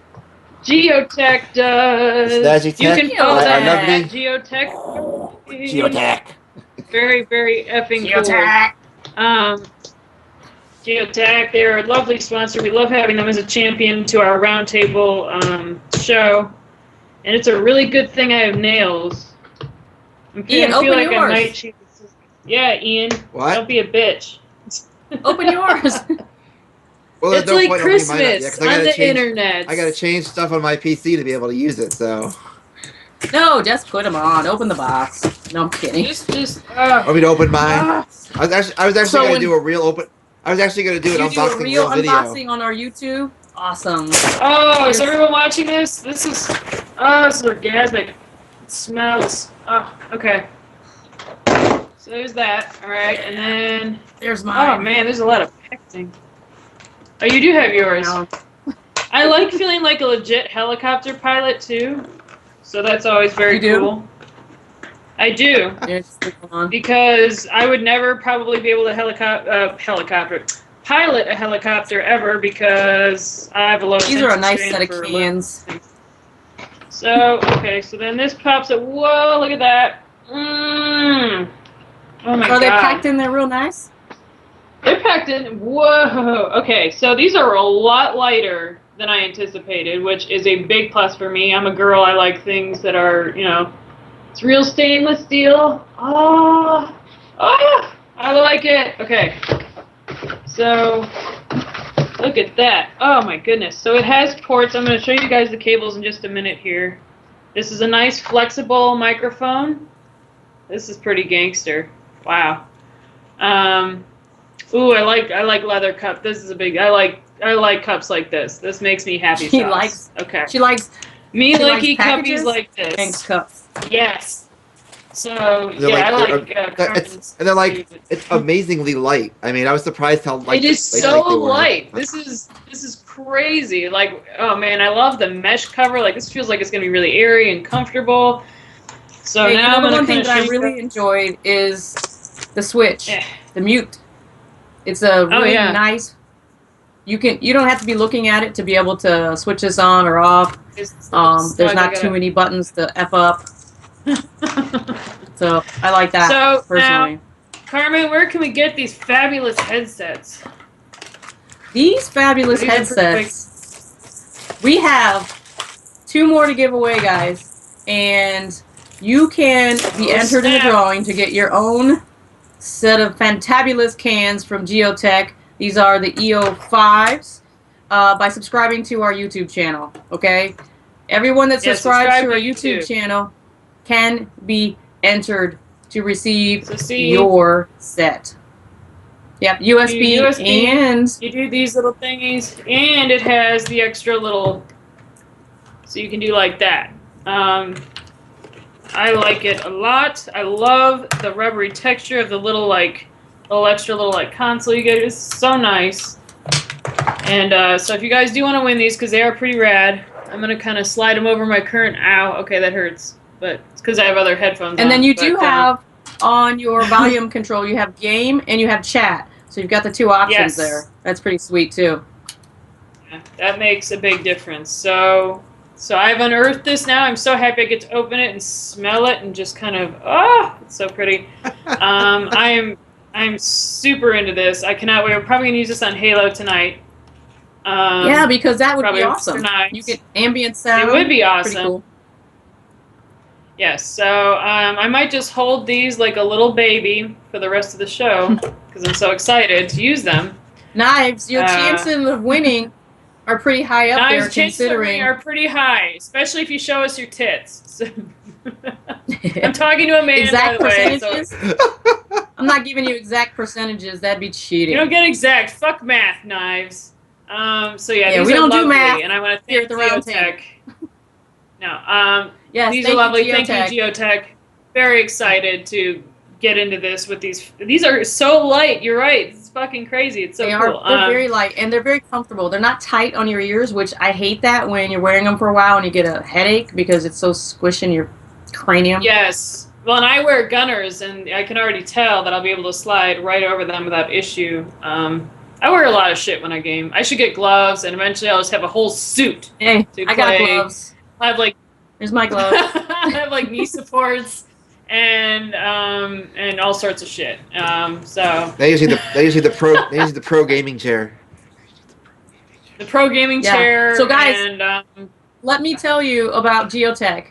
S2: Geotech does.
S3: Snazzy
S2: You
S3: Tech?
S2: can follow
S3: I
S2: that
S3: love
S2: at
S3: me.
S2: Geotech.
S3: Geotech.
S2: Very, very effing
S1: Geotech.
S2: cool. Geotech, they're a lovely sponsor. We love having them as a champion to our roundtable show. And it's a really good thing I have nails.
S1: Ian, open yours.
S2: I might cheat. Yeah, Ian.
S3: What?
S2: Don't be a bitch.
S1: Open yours.
S3: Well,
S2: it's like Christmas on the internet.
S3: I gotta change stuff on my PC to be able to use it, so.
S1: No, just put them on. Open the box. No, I'm kidding.
S3: Want me to open mine? I was actually gonna do a real open. I was actually gonna do an unboxing
S1: real
S3: video.
S1: Unboxing on our YouTube. Awesome.
S2: Oh, is everyone watching this? This is orgasmic. It smells. Oh, okay. So there's that. All right, and then
S1: there's mine.
S2: Oh man, there's a lot of packaging. Oh, you do have yours.
S1: No.
S2: I like feeling like a legit helicopter pilot pilot so that's always very cool. I do. Because I would never probably be able to pilot a helicopter ever because I have a low.
S1: These are a nice set of cans.
S2: So okay, so then this pops up. Whoa! Look at that. Oh my god.
S1: Are they packed in there real nice?
S2: They're packed in. Whoa. Okay, so these are a lot lighter than I anticipated, which is a big plus for me. I'm a girl. I like things that are, it's real stainless steel. I I like it. Okay. So, look at that. Oh my goodness. So it has ports. I'm going to show you guys the cables in just a minute here. This is a nice flexible microphone. This is pretty gangster. Wow. Ooh, I like leather cup. This is a big. I like cups like this. This makes me happy.
S1: She likes.
S2: Okay.
S1: She likes.
S2: Me
S1: she
S2: likey
S1: likes
S2: cuppies like this.
S1: Thanks, cups.
S2: Yes. So
S3: They're
S2: yeah,
S3: like-
S2: I like.
S3: and they're like, it's amazingly light. I mean, I was surprised how light.
S2: It is so
S3: they were.
S2: light. This is crazy. Like, oh man, I love the mesh cover. Like, this feels like it's gonna be really airy and comfortable. So
S1: Hey,
S2: now
S1: you know,
S2: I'm
S1: the one
S2: gonna
S1: thing that I really enjoyed is the switch, the mute. It's a really nice. You don't have to be looking at it to be able to switch this on or off. There's not too many buttons to F up. So I like that personally.
S2: Now, Carmen, where can we get these fabulous headsets?
S1: These fabulous headsets. We have 2 more to give away, guys, and you can be entered in the drawing to get your own set of fantabulous cans from Geotech. These are the EO5s by subscribing to our YouTube channel. Okay, everyone that subscribes to our YouTube channel can be entered to receive your set. Yep, USB and
S2: you do these little thingies, and it has the extra little, so you can do like that. I like it a lot. I love the rubbery texture of the little extra console you get. It's so nice. And so if you guys do want to win these, because they are pretty rad, I'm gonna kind of slide them over my current. Ow, okay, that hurts. But it's because I have other headphones
S1: and
S2: on.
S1: then you do have on your volume control, you have game and you have chat. So you've got the 2 options there. That's pretty sweet too.
S2: Yeah, that makes a big difference. So I've unearthed this now. I'm so happy I get to open it and smell it and just kind of, it's so pretty. I'm super into this. I cannot wait. We're probably going to use this on Halo tonight.
S1: Yeah, because that would be awesome. You get ambient sound.
S2: It would be awesome.
S1: Pretty cool.
S2: Yes, so I might just hold these like a little baby for the rest of the show because I'm so excited to use them.
S1: Knives, your chances of winning are pretty high up there, considering.
S2: Are pretty high, especially if you show us your tits. So I'm talking to a man,
S1: exact
S2: by the way.
S1: Percentages? So. I'm not giving you exact percentages. That'd be cheating.
S2: You don't get exact. Fuck math, Knives. So yeah, these
S1: we
S2: are
S1: don't
S2: lovely,
S1: do math
S2: and I want to
S1: here
S2: thank
S1: at the round
S2: Geotech. No,
S1: yes,
S2: these are lovely. Thank you, Geotech. Very excited to get into this with these. These are so light. You're right. It's fucking crazy. It's so cool.
S1: They're very light and they're very comfortable. They're not tight on your ears, which I hate that when you're wearing them for a while and you get a headache because it's so squishing your cranium.
S2: Yes. Well, and I wear Gunners, and I can already tell that I'll be able to slide right over them without issue. I wear a lot of shit when I game. I should get gloves, and eventually I'll just have a whole suit.
S1: Hey, I got gloves.
S2: I have
S1: There's my gloves.
S2: I have knee supports and all sorts of shit. So
S3: they usually the pro gaming chair.
S2: The pro gaming chair.
S1: So guys, let me tell you about Geotech.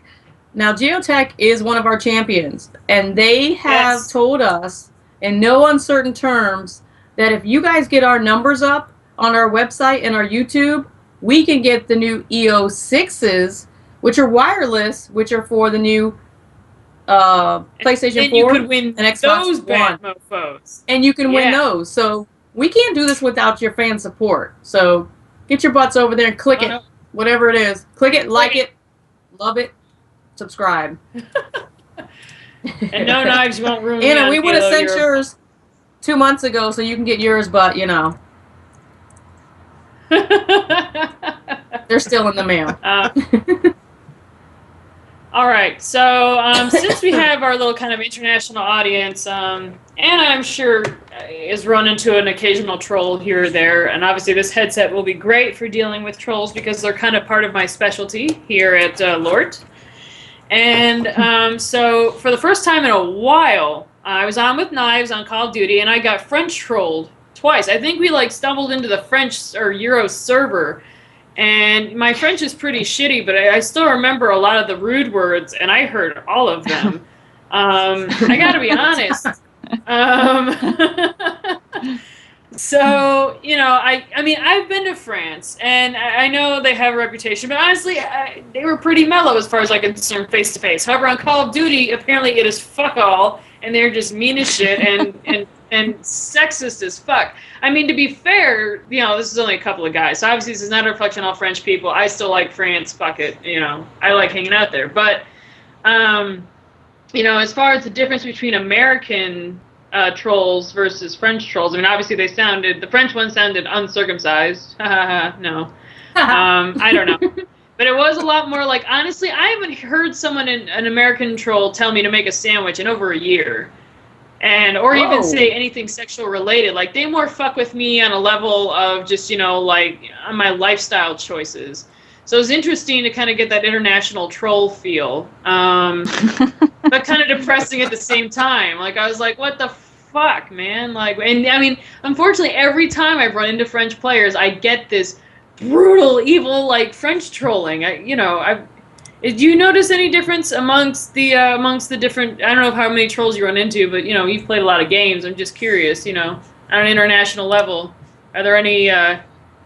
S1: Now Geotech is one of our champions, and they have told us in no uncertain terms that if you guys get our numbers up on our website and our YouTube, we can get the new EO6s, which are wireless, which are for the new PlayStation 4
S2: you could win
S1: and Xbox One.
S2: Mofos.
S1: And you can win those. So we can't do this without your fan support. So get your butts over there and click it. Whatever it is. Click it, like it, love it, subscribe.
S2: And no knives won't ruin
S1: Anna, we would have sent yours 2 months ago so you can get yours, but you know. They're still in the mail.
S2: All right, so since we have our little kind of international audience, Anna, I'm sure, is run into an occasional troll here or there, and obviously this headset will be great for dealing with trolls because they're kind of part of my specialty here at LORT. And so for the first time in a while, I was on with Knives on Call of Duty, and I got French trolled twice. I think we stumbled into the French or Euro server. And my French is pretty shitty, but I still remember a lot of the rude words, and I heard all of them. I gotta be honest. So, you know, I mean, I've been to France, and I know they have a reputation, but honestly, they were pretty mellow as far as I'm concerned, face to face. However, on Call of Duty, apparently it is fuck all, and they're just mean as shit and sexist as fuck. I mean, to be fair, you know, this is only a couple of guys, so obviously this is not a reflection on all French people. I still like France, fuck it, you know, I like hanging out there. But, you know, as far as the difference between American trolls versus French trolls. I mean, obviously the French one sounded uncircumcised. No. I don't know. But it was a lot more like, honestly, I haven't heard an American troll tell me to make a sandwich in over a year. Or even say anything sexual related. Like, they more fuck with me on a level of just, you know, like, on my lifestyle choices. So it was interesting to kind of get that international troll feel. But kind of depressing at the same time. Like, I was like, what the fuck, man? Like, and I mean, unfortunately, every time I've run into French players, I get this brutal, evil, like, French trolling. Do you notice any difference amongst the different, I don't know how many trolls you run into, but, you know, you've played a lot of games. I'm just curious, you know, on an international level. Are there any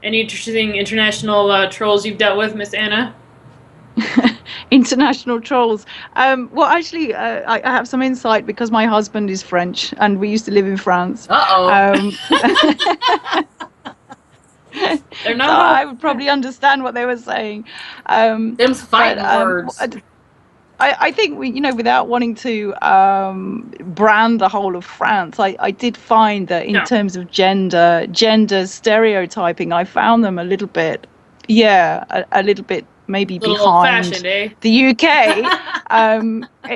S2: interesting international trolls you've dealt with, Miss Anna?
S4: International trolls. Well, actually, I have some insight because my husband is French and we used to live in France.
S2: They're not.
S4: So I would probably understand what they were saying.
S1: Them's fighting words.
S4: I think we, you know, without wanting to brand the whole of France, I did find that in terms of gender stereotyping, I found them a little bit, a little bit maybe behind the UK.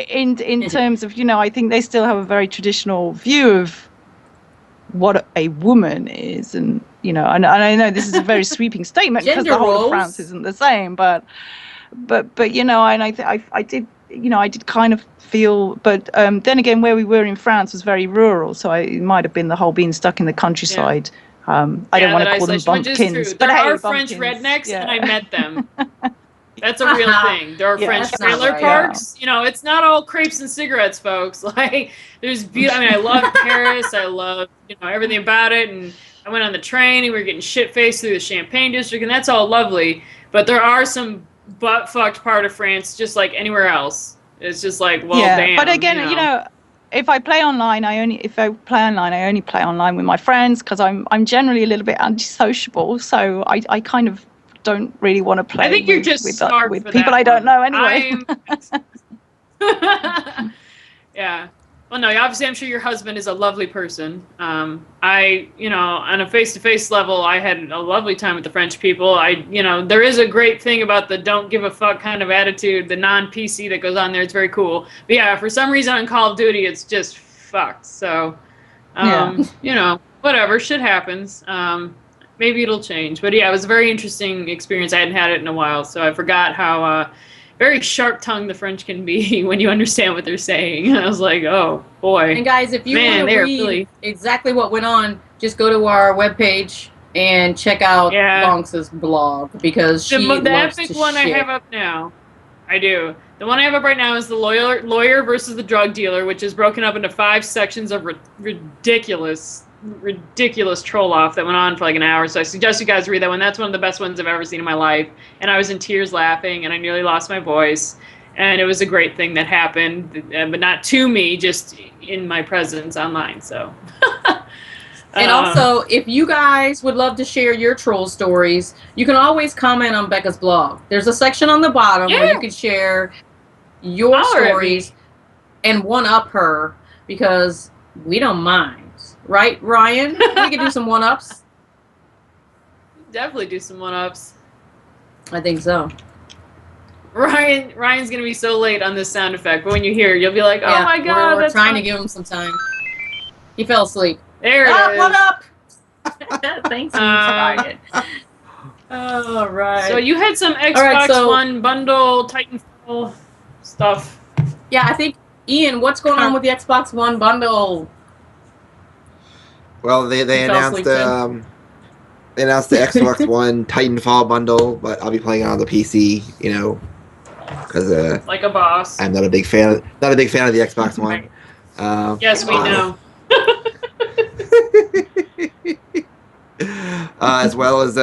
S4: In terms of, you know, I think they still have a very traditional view of what a woman is, and you know, and I know this is a very sweeping statement because the whole of France isn't the same, but you know, and I did, you know, I did kind of feel, but then again, where we were in France was very rural, so it might have been the whole being stuck in the countryside. I don't want to call them bumpkins, but
S2: there are French rednecks, and I met them. That's a real thing. There are French trailer parks. You know, it's not all crepes and cigarettes, folks. Like, there's beauty. I mean, I love Paris. I love, you know, everything about it. And I went on the train, and we were getting shit-faced through the Champagne district, and that's all lovely. But there are some butt-fucked part of France, just like anywhere else. It's just like, well, damn.
S4: But again, you know, if I play online, I only play online with my friends because I'm generally a little bit antisociable. So I kind of don't really want to play.
S2: I think you're just smart
S4: with people I don't know anyway.
S2: Yeah. Well, no, obviously I'm sure your husband is a lovely person. You know, on a face-to-face level, I had a lovely time with the French people. You know, there is a great thing about the don't give a fuck kind of attitude, the non-PC that goes on there. It's very cool. But yeah, for some reason on Call of Duty, it's just fucked. So, you know, whatever, shit happens. Maybe it'll change. But yeah, it was a very interesting experience. I hadn't had it in a while, so I forgot how very sharp-tongued the French can be when you understand what they're saying. I was like, oh, boy.
S1: And guys, if you want to read exactly what went on, just go to our webpage and check out Lonx's blog, because she loves
S2: the epic one
S1: shit.
S2: I have up now. I do. The one I have up right now is the lawyer versus the drug dealer, which is broken up into 5 sections of ridiculous troll off that went on for like an hour. So I suggest you guys read that one. That's one of the best ones I've ever seen in my life. And I was in tears laughing, and I nearly lost my voice. And it was a great thing that happened, but not to me, just in my presence online. So.
S1: And also, if you guys would love to share your troll stories, you can always comment on Becca's blog. There's a section on the bottom where you can share your stories and one-up her, because we don't mind. Right, Ryan? We can do some one-ups.
S2: Definitely do some one-ups.
S1: I think so.
S2: Ryan's gonna be so late on this sound effect, but when you hear it, you'll be like, "Oh my god!"
S1: We're trying to give him some time. He fell asleep.
S2: There it is.
S1: What up? Thanks for Ryan.
S2: All right. So you had some Xbox One bundle Titanfall stuff.
S1: Yeah, I think Ian, what's going on with the Xbox One bundle?
S3: Well, they announced the Xbox One Titanfall bundle, but I'll be playing it on the PC, you know, because
S2: like a boss.
S3: I'm not a big fan of the Xbox One.
S2: Yes, we know.
S3: As well as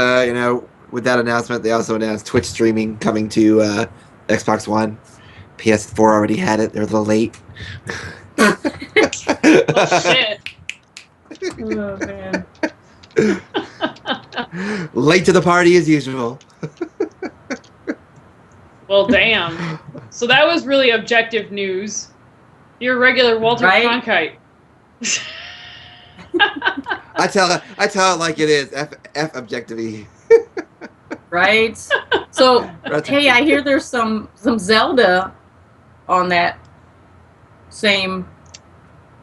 S3: with that announcement, they also announced Twitch streaming coming to Xbox One. PS4 already had it. They're a little late.
S2: Oh, shit.
S1: Oh man.
S3: Late to the party as usual.
S2: Well, damn. So that was really objective news. You're a regular Walter Cronkite.
S3: I tell it like it is. F objectivity.
S1: Right. So hey, I hear there's some Zelda on that same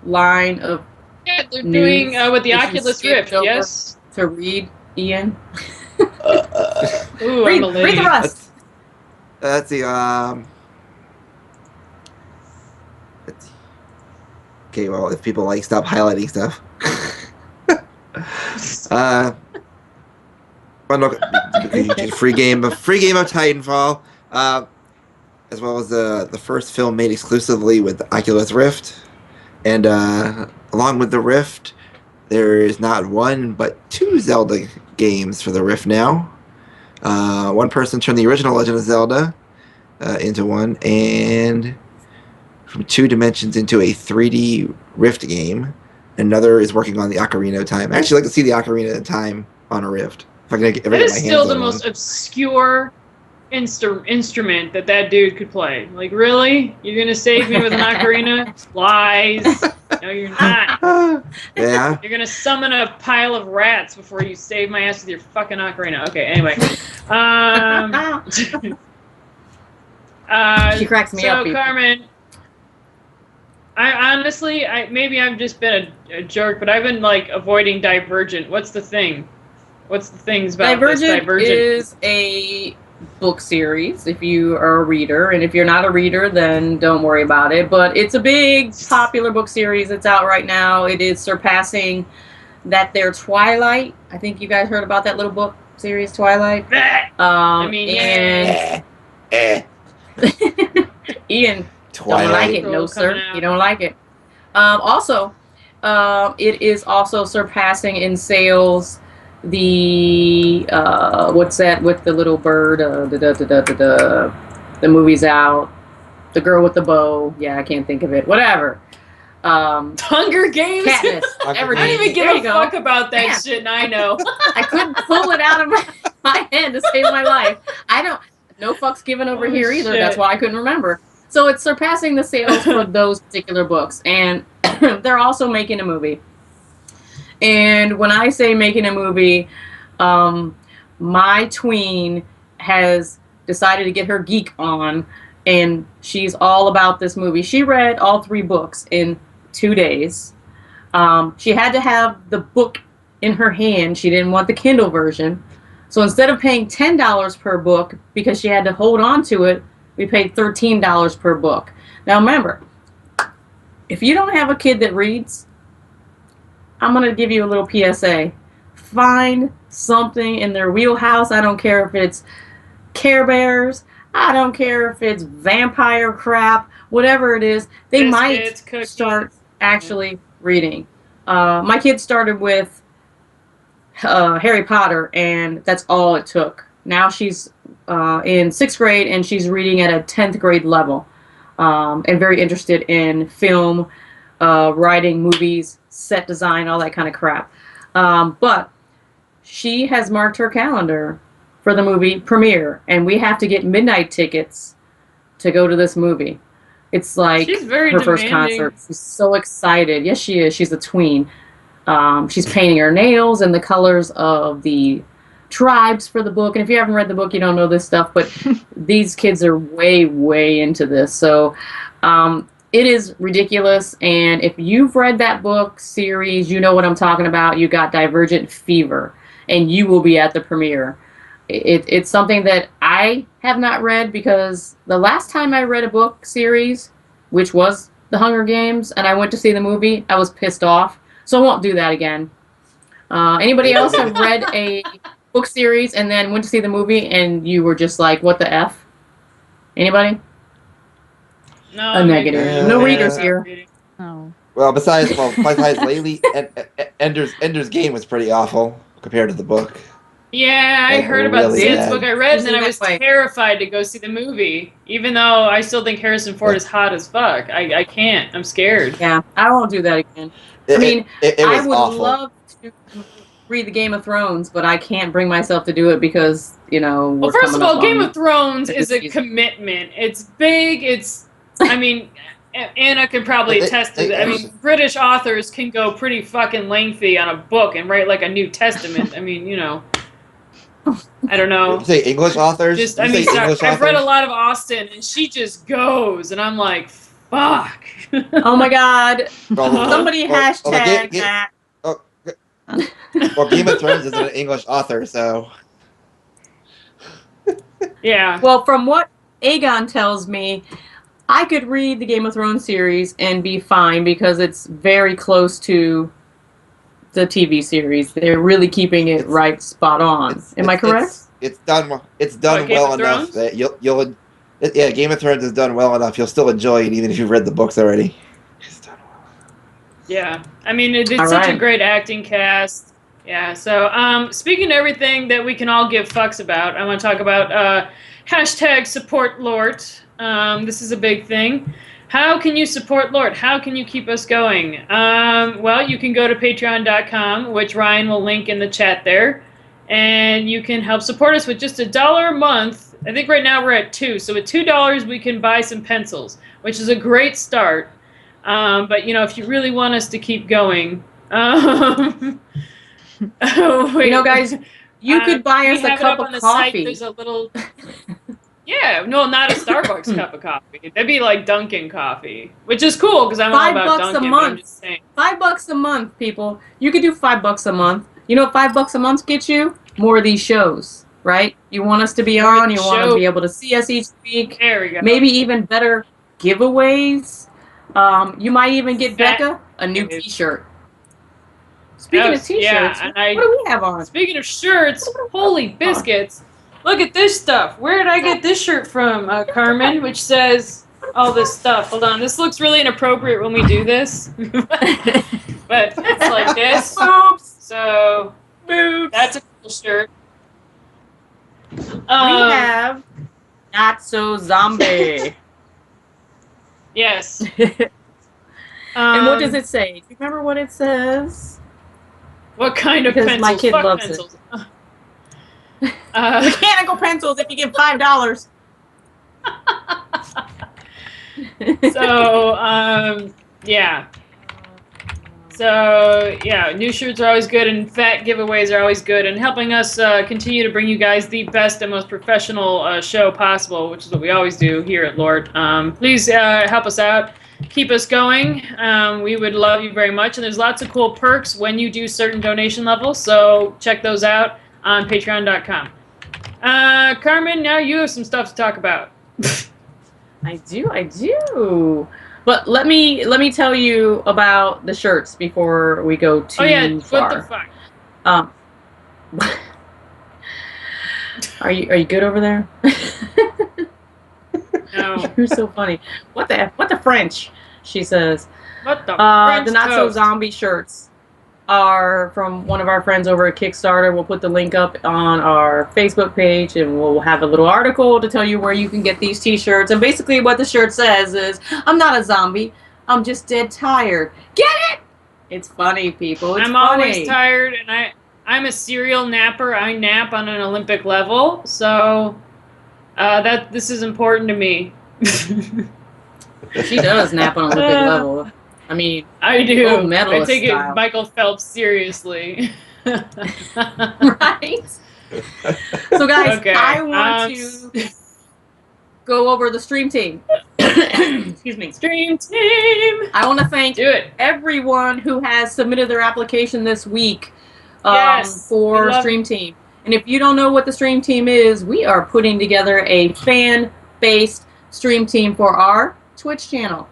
S1: line of.
S2: Yeah, they're doing with the Oculus Rift. Yes.
S1: To read, Ian.
S2: Ooh,
S1: read the rest.
S3: Let's see. Okay, well, if people stop highlighting stuff. free game of Titanfall, as well as the first film made exclusively with the Oculus Rift, and along with the Rift, there is not one but 2 Zelda games for the Rift now. One person turned the original Legend of Zelda into one, and from 2 dimensions into a 3D Rift game. Another is working on the Ocarina of Time. I actually like to see the Ocarina of Time on a Rift. If I can get my hands on one. That is still
S2: the most obscure instrument that dude could play. Like, really? You're gonna save me with an ocarina? Lies. No, you're not.
S3: Yeah.
S2: You're gonna summon a pile of rats before you save my ass with your fucking ocarina. Okay, anyway.
S1: She cracks me up.
S2: So, Carmen, I honestly, maybe I've just been a jerk, but I've been avoiding Divergent. What's the thing? What's the things about Divergent
S1: is a book series if you are a reader, and if you're not a reader, then don't worry about it. But it's a big, popular book series. It's out right now. It is surpassing their Twilight. I think you guys heard about that little book series, Twilight. Ian Twilight. Don't like it. No, sir. You don't like it. Also, it is also surpassing in sales the what's that with the little bird? The movie's out. The girl with the bow. Yeah, I can't think of it. Whatever.
S2: Hunger Games.
S1: Katniss.
S2: I don't even give a fuck about that shit, and I know.
S1: I couldn't pull it out of my head to save my life. No fucks given over here either. Shit. That's why I couldn't remember. So it's surpassing the sales for those particular books, and they're also making a movie. And when I say making a movie, my tween has decided to get her geek on, and she's all about this movie. She read all 3 books in 2 days. She had to have the book in her hand. She didn't want the Kindle version. So instead of paying $10 per book, because she had to hold on to it, we paid $13 per book. Now remember, if you don't have a kid that reads, I'm going to give you a little PSA. Find something in their wheelhouse. I don't care if it's Care Bears. I don't care if it's vampire crap. Whatever it is, they might start actually reading. My kid started with Harry Potter, and that's all it took. Now she's in 6th grade, and she's reading at a 10th grade level, and very interested in film, writing, movies, set design, all that kind of crap. But she has marked her calendar for the movie premiere, and we have to get midnight tickets to go to this movie. It's like her first concert. She's so excited. Yes, she is. She's a tween. She's painting her nails in the colors of the tribes for the book. And if you haven't read the book, you don't know this stuff. But these kids are way, way into this. So it is ridiculous. And if you've read that book series, you know what I'm talking about. You got Divergent fever. And you will be at the premiere. It's something that I have not read, because the last time I read a book series, which was The Hunger Games, and I went to see the movie, I was pissed off. So I won't do that again. Anybody else have read a book series and then went to see the movie and you were just like, what the F? Anybody?
S2: No.
S1: A negative. No readers here.
S4: Oh.
S3: Well, besides lately, Ender's Game was pretty awful. compared to the book.
S2: Yeah, I heard about the Sans book. I read, and then I was terrified to go see the movie. Even though I still think Harrison Ford is hot as fuck. I can't. I'm scared.
S1: Yeah, I won't do that again. I would
S3: awful.
S1: love to read the Game of Thrones, but I can't bring myself to do it because,
S2: well, first of all, Game of Thrones is a commitment. It's big. Anna can probably attest to that. I mean, British authors can go pretty fucking lengthy on a book and write like a New Testament. I mean, I don't know.
S3: You say English authors?
S2: I've read a lot of Austen, and she just goes, and I'm like, fuck.
S1: Oh my god. Somebody hashtag that.
S3: Well, Game of Thrones is an English author, so.
S2: Yeah.
S1: Well, from what Aegon tells me, I could read the Game of Thrones series and be fine because it's very close to the TV series. They're really keeping it right spot on. Am I correct?
S3: It's done well enough that you'll yeah, Game of Thrones is done well enough. You'll still enjoy it even if you've read the books already. It's done well enough.
S2: Yeah. I mean, it's such a great acting cast. Yeah. So, speaking of everything that we can all give fucks about, I want to talk about hashtag support LORT. This is a big thing. How can you support LORT? How can you keep us going? Well, you can go to patreon.com, which Ryan will link in the chat there, and you can help support us with just $1 a month. I think right now we're at $2, so at $2 we can buy some pencils, which is a great start. But if you really want us to keep going,
S1: guys, you could buy us a cup of coffee.
S2: There's a little. Yeah, no, not a Starbucks cup of coffee. That'd be like Dunkin' coffee, which is cool because I'm all about Dunkin'. I'm just saying.
S1: $5 a month, people. You could do $5 a month. You know what $5 a month gets you? More of these shows, right? You want us to be on. You want to be able to see us each week.
S2: There we go.
S1: Maybe even better giveaways. You might even get Becca a new T-shirt. Speaking of T-shirts, what do we have on?
S2: Speaking of shirts, holy biscuits. Look at this stuff. Where did I get this shirt from, Carmen? Which says all this stuff. Hold on. This looks really inappropriate when we do this. But it's like this.
S1: Boobs.
S2: So,
S1: Boobs.
S2: That's a cool shirt.
S1: We have Not So Zombie.
S2: Yes.
S1: And what does it say? Do you remember what it says?
S2: What kind of pencils?
S1: My kid loves pencils. Mechanical pencils if you give $5.
S2: Yeah. So, yeah, new shirts are always good, and fat giveaways are always good, and helping us continue to bring you guys the best and most professional show possible, which is what we always do here at LORT. Please help us out. Keep us going. We would love you very much, and there's lots of cool perks when you do certain donation levels, so check those out on patreon.com. Carmen, now you have some stuff to talk about.
S1: I do. But let me tell you about the shirts before we go too far.
S2: Oh yeah, what the
S1: fuck? Are you good over there?
S2: No.
S1: You're so funny. What the French? She says.
S2: What the French
S1: the Not So Zombie shirts are from one of our friends over at Kickstarter. We'll put the link up on our Facebook page, and we'll have a little article to tell you where you can get these t-shirts. And basically what the shirt says is, I'm not a zombie, I'm just dead tired. Get it? It's funny, people. It's
S2: I'm
S1: funny.
S2: Always tired, and I'm a serial napper. I nap on an Olympic level, so this is important to me.
S1: She does nap on an Olympic level. I mean,
S2: I do.
S1: I
S2: take
S1: style.
S2: it Michael Phelps seriously.
S1: Right? So guys,
S2: okay.
S1: I want to go over the stream team. Excuse me.
S2: Stream team!
S1: I want to thank everyone who has submitted their application this week for Stream Team. And if you don't know what the Stream Team is, we are putting together a fan-based Stream Team for our Twitch channel.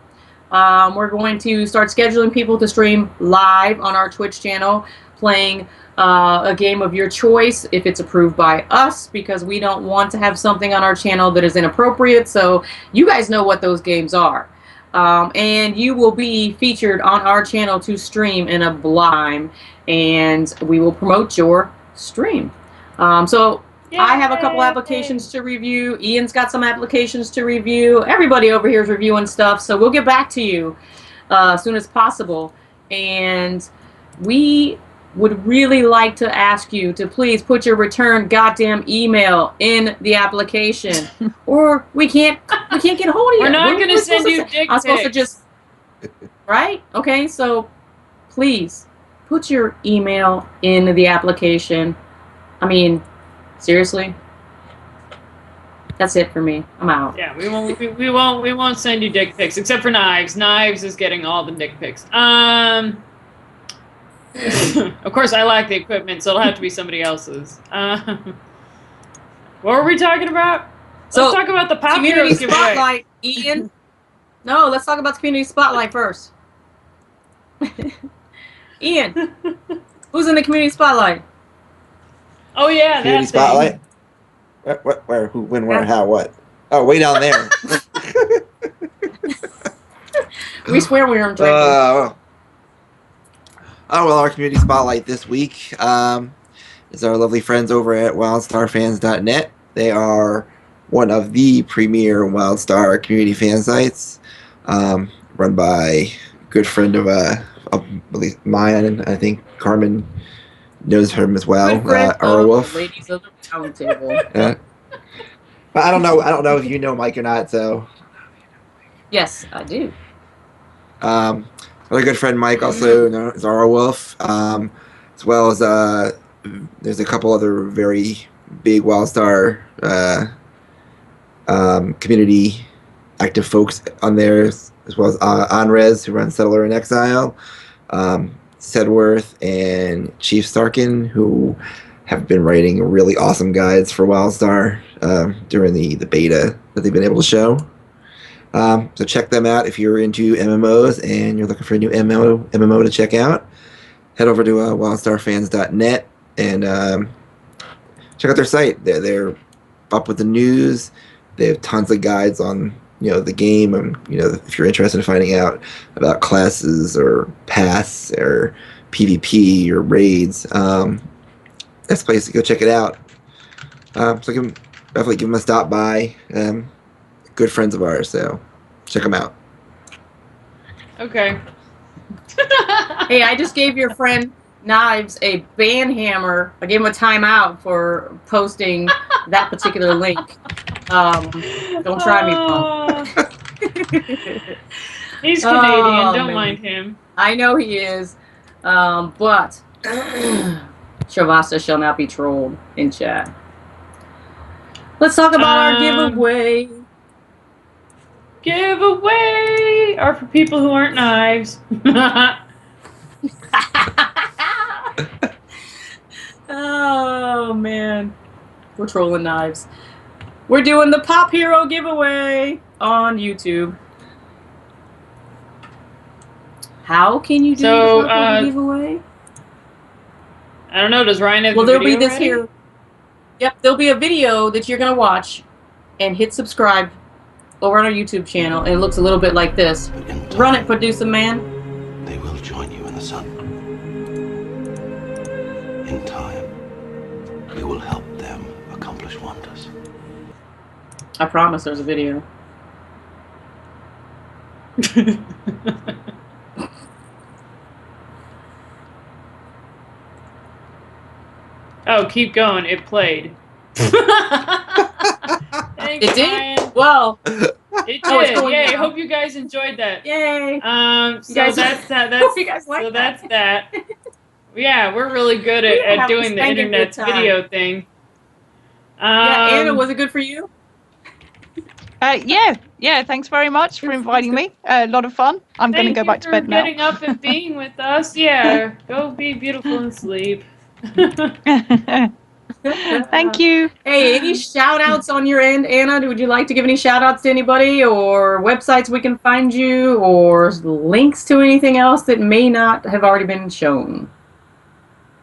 S1: We're going to start scheduling people to stream live on our Twitch channel, playing a game of your choice if it's approved by us, because we don't want to have something on our channel that is inappropriate. So you guys know what those games are. And you will be featured on our channel to stream in a blind, and we will promote your stream. So
S2: Yay!
S1: I have a couple applications to review. Ian's got some applications to review. Everybody over here is reviewing stuff. So we'll get back to you as soon as possible. And we would really like to ask you to please put your return goddamn email in the application, or we can't get a hold of you.
S2: We're not going to send you dick pics.
S1: I'm supposed to just right? Okay, so please put your email in the application. I mean, seriously. That's it for me. I'm out.
S2: Yeah, we won't send you dick pics except for Knives. Knives is getting all the dick pics. Of course, I lack the equipment, so it'll have to be somebody else's. What were we talking about? Let's talk about the Pop
S1: Community
S2: Heroes giveaway.
S1: Spotlight, Ian. No, let's talk about the Community Spotlight first. Ian, who's in the Community Spotlight?
S2: Oh yeah,
S3: Community Spotlight. What? Where? Who? When? Where? How? What? Oh, way down there.
S1: We swear we aren't drinking.
S3: Oh well, our Community Spotlight this week is our lovely friends over at WildStarFans.net. They are one of the premier WildStar community fan sites, run by a good friend of at least mine, and I think Carmen knows him as well. Wolf.
S1: Ladies of the round table.
S3: Yeah. But I don't know if you know Mike or not. So.
S1: Yes, I do.
S3: Another good friend Mike also known as Wolf, as well as there's a couple other very big WildStar community active folks on there, as well as Anrez, who runs Settler in Exile, Sedworth, and Chief Starkin, who have been writing really awesome guides for WildStar during the beta that they've been able to show. So check them out if you're into MMOs and you're looking for a new MMO to check out. Head over to wildstarfans.net and check out their site. They're up with the news. They have tons of guides on the game, and if you're interested in finding out about classes or paths or PvP or raids, that's a place to go check it out. So definitely give them a stop by. Good friends of ours, so check them out.
S2: Okay.
S1: Hey, I just gave your friend Knives a ban hammer. I gave him a timeout for posting that particular link. Don't try me, Paul.
S2: He's Canadian. Don't mind him.
S1: I know he is, but Shavasta shall not be trolled in chat. Let's talk about our giveaway.
S2: Giveaway are for people who aren't Knives.
S1: Oh man, we're trolling Knives. We're doing the Pop Hero giveaway on YouTube. How can you do the Pop Hero giveaway?
S2: I don't know. Does Ryan have?
S1: Well,
S2: the
S1: there'll
S2: video
S1: be this
S2: ready?
S1: here. Yep, there'll be a video that you're gonna watch, and hit subscribe over on our YouTube channel. And it looks a little bit like this. Run it, producer man.
S5: They will join you in the sun. In time, you will help them accomplish wonders.
S1: I promise there's a video.
S2: Oh, keep going. It played. Thanks,
S1: It did?
S2: Ryan.
S1: Well,
S2: It
S1: Oh, it's
S2: did.
S1: going
S2: Yay!
S1: now.
S2: Hope you guys enjoyed that.
S1: yay.
S2: So
S1: guys-
S2: that's that.
S1: Hope you guys like
S2: So
S1: that.
S2: that's that. Yeah, we're really good
S1: We were
S2: at
S1: having
S2: doing the
S1: spanking good
S2: internet
S1: time.
S2: video thing.
S1: Yeah, Anna, was it good for you?
S4: Yeah. Thanks very much for inviting me. A lot of fun. I'm going to go back to bed now.
S2: Getting up and being with us. Yeah, go be beautiful and sleep.
S4: Thank you.
S1: Hey, any shout outs on your end, Anna? Would you like to give any shout outs to anybody, or websites we can find you, or links to anything else that may not have already been shown?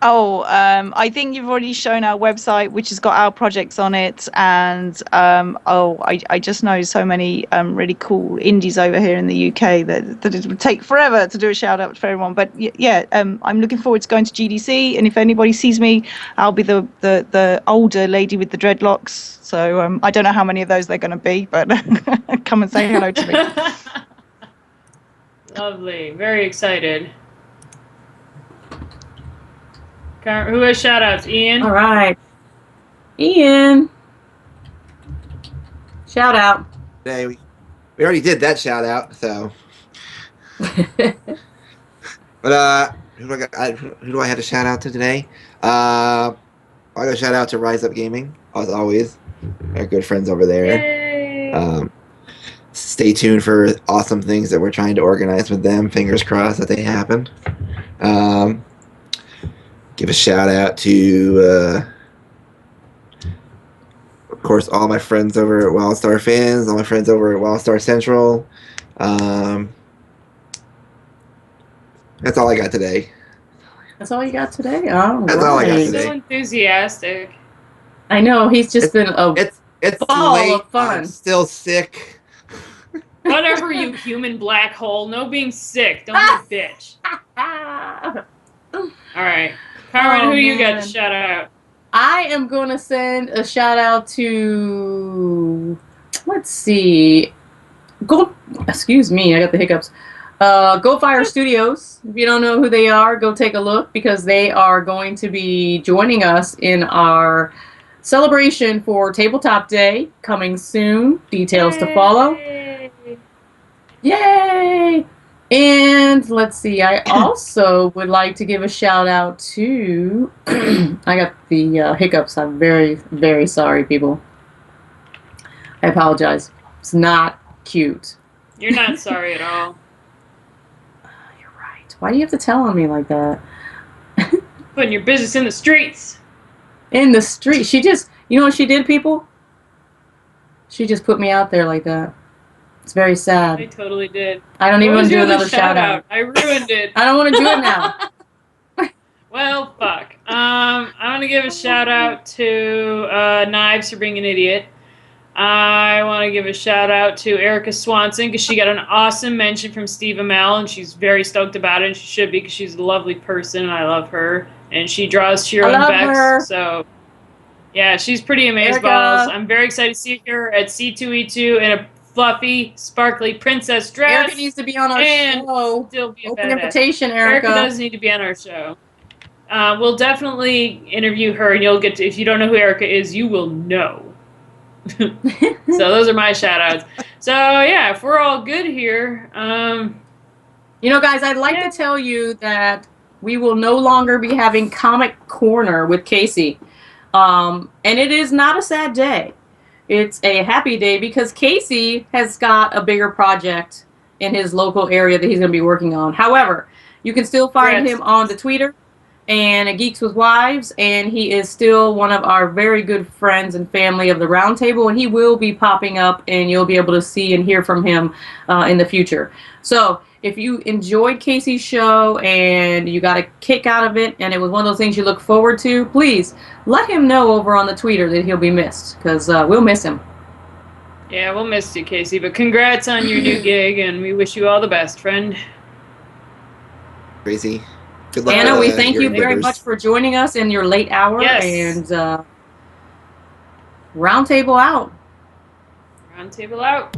S4: Oh, I think you've already shown our website, which has got our projects on it, and I just know so many really cool indies over here in the UK that it would take forever to do a shout out for everyone. But yeah, I'm looking forward to going to GDC, and if anybody sees me, I'll be the older lady with the dreadlocks. So I don't know how many of those they're going to be, but come and say hello to me.
S2: Lovely, very excited. Who has shout outs? Ian?
S1: All right. Ian. Shout out.
S3: Today we already did that shout out, so. But who do I have to shout out to today? I go shout out to Rise Up Gaming, as always. Our good friends over there.
S2: Yay.
S3: Stay tuned for awesome things that we're trying to organize with them. Fingers crossed that they happen. Give a shout out to, of course, all my friends over at WildStar Fans, all my friends over at WildStar Central. That's all I got today.
S1: That's all you got today? All
S3: That's all I got today.
S2: So enthusiastic.
S1: I know, he's just been a
S3: it's
S1: ball
S3: late.
S1: of fun.
S3: I'm still sick.
S2: Whatever, you human black hole. No being sick. Don't be a bitch. All right. Carmen, who you got to shout out?
S1: I am going to send a shout out to, let's see, excuse me, I got the hiccups. Go Fire Studios. If you don't know who they are, go take a look, because they are going to be joining us in our celebration for Tabletop Day coming soon. Details to follow. Yay! And let's see, I also would like to give a shout out to, I got the hiccups. I'm very, very sorry, people. I apologize. It's not cute.
S2: You're not sorry at all.
S1: You're right. Why do you have to tell on me like that?
S2: Putting your business in the streets.
S1: In the street. She just, you know what she did, people? She just put me out there like that. It's very sad.
S2: I totally did.
S1: I don't even want to do another shout out.
S2: I ruined it.
S1: I don't want to do it now.
S2: Well, fuck. I'm going to give a shout out to Knives for being an idiot. I want to give a shout out to Erica Swanson, because she got an awesome mention from Steve Amell, and she's very stoked about it, and she should be, because she's a lovely person, and I love her. And she draws Shiro and Bex, so yeah, she's pretty amazeballs. I'm very excited to see her at C2E2 in a fluffy, sparkly princess dress.
S1: Erica needs to be on our show.
S2: Still be a
S1: Open
S2: badass.
S1: invitation, Erica.
S2: Erica does need to be on our show. We'll definitely interview her, and you'll get to, if you don't know who Erica is, you will know. So those are my shout outs. So yeah, if we're all good here,
S1: you know, guys, I'd like to tell you that we will no longer be having Comic Corner with Casey. And it is not a sad day. It's a happy day, because Casey has got a bigger project in his local area that he's going to be working on. However, you can still find him on the Twitter and at Geeks with Wives, and he is still one of our very good friends and family of the Roundtable, and he will be popping up, and you'll be able to see and hear from him in the future. So if you enjoyed Casey's show and you got a kick out of it, and it was one of those things you look forward to, please let him know over on the Twitter that he'll be missed, because we'll miss him.
S2: Yeah, we'll miss you, Casey, but congrats on your new gig, and we wish you all the best, friend.
S3: Crazy. Good luck.
S1: Anna, we thank you very much for joining us in your late hour.
S2: Yes.
S1: And Roundtable out.
S2: Roundtable out.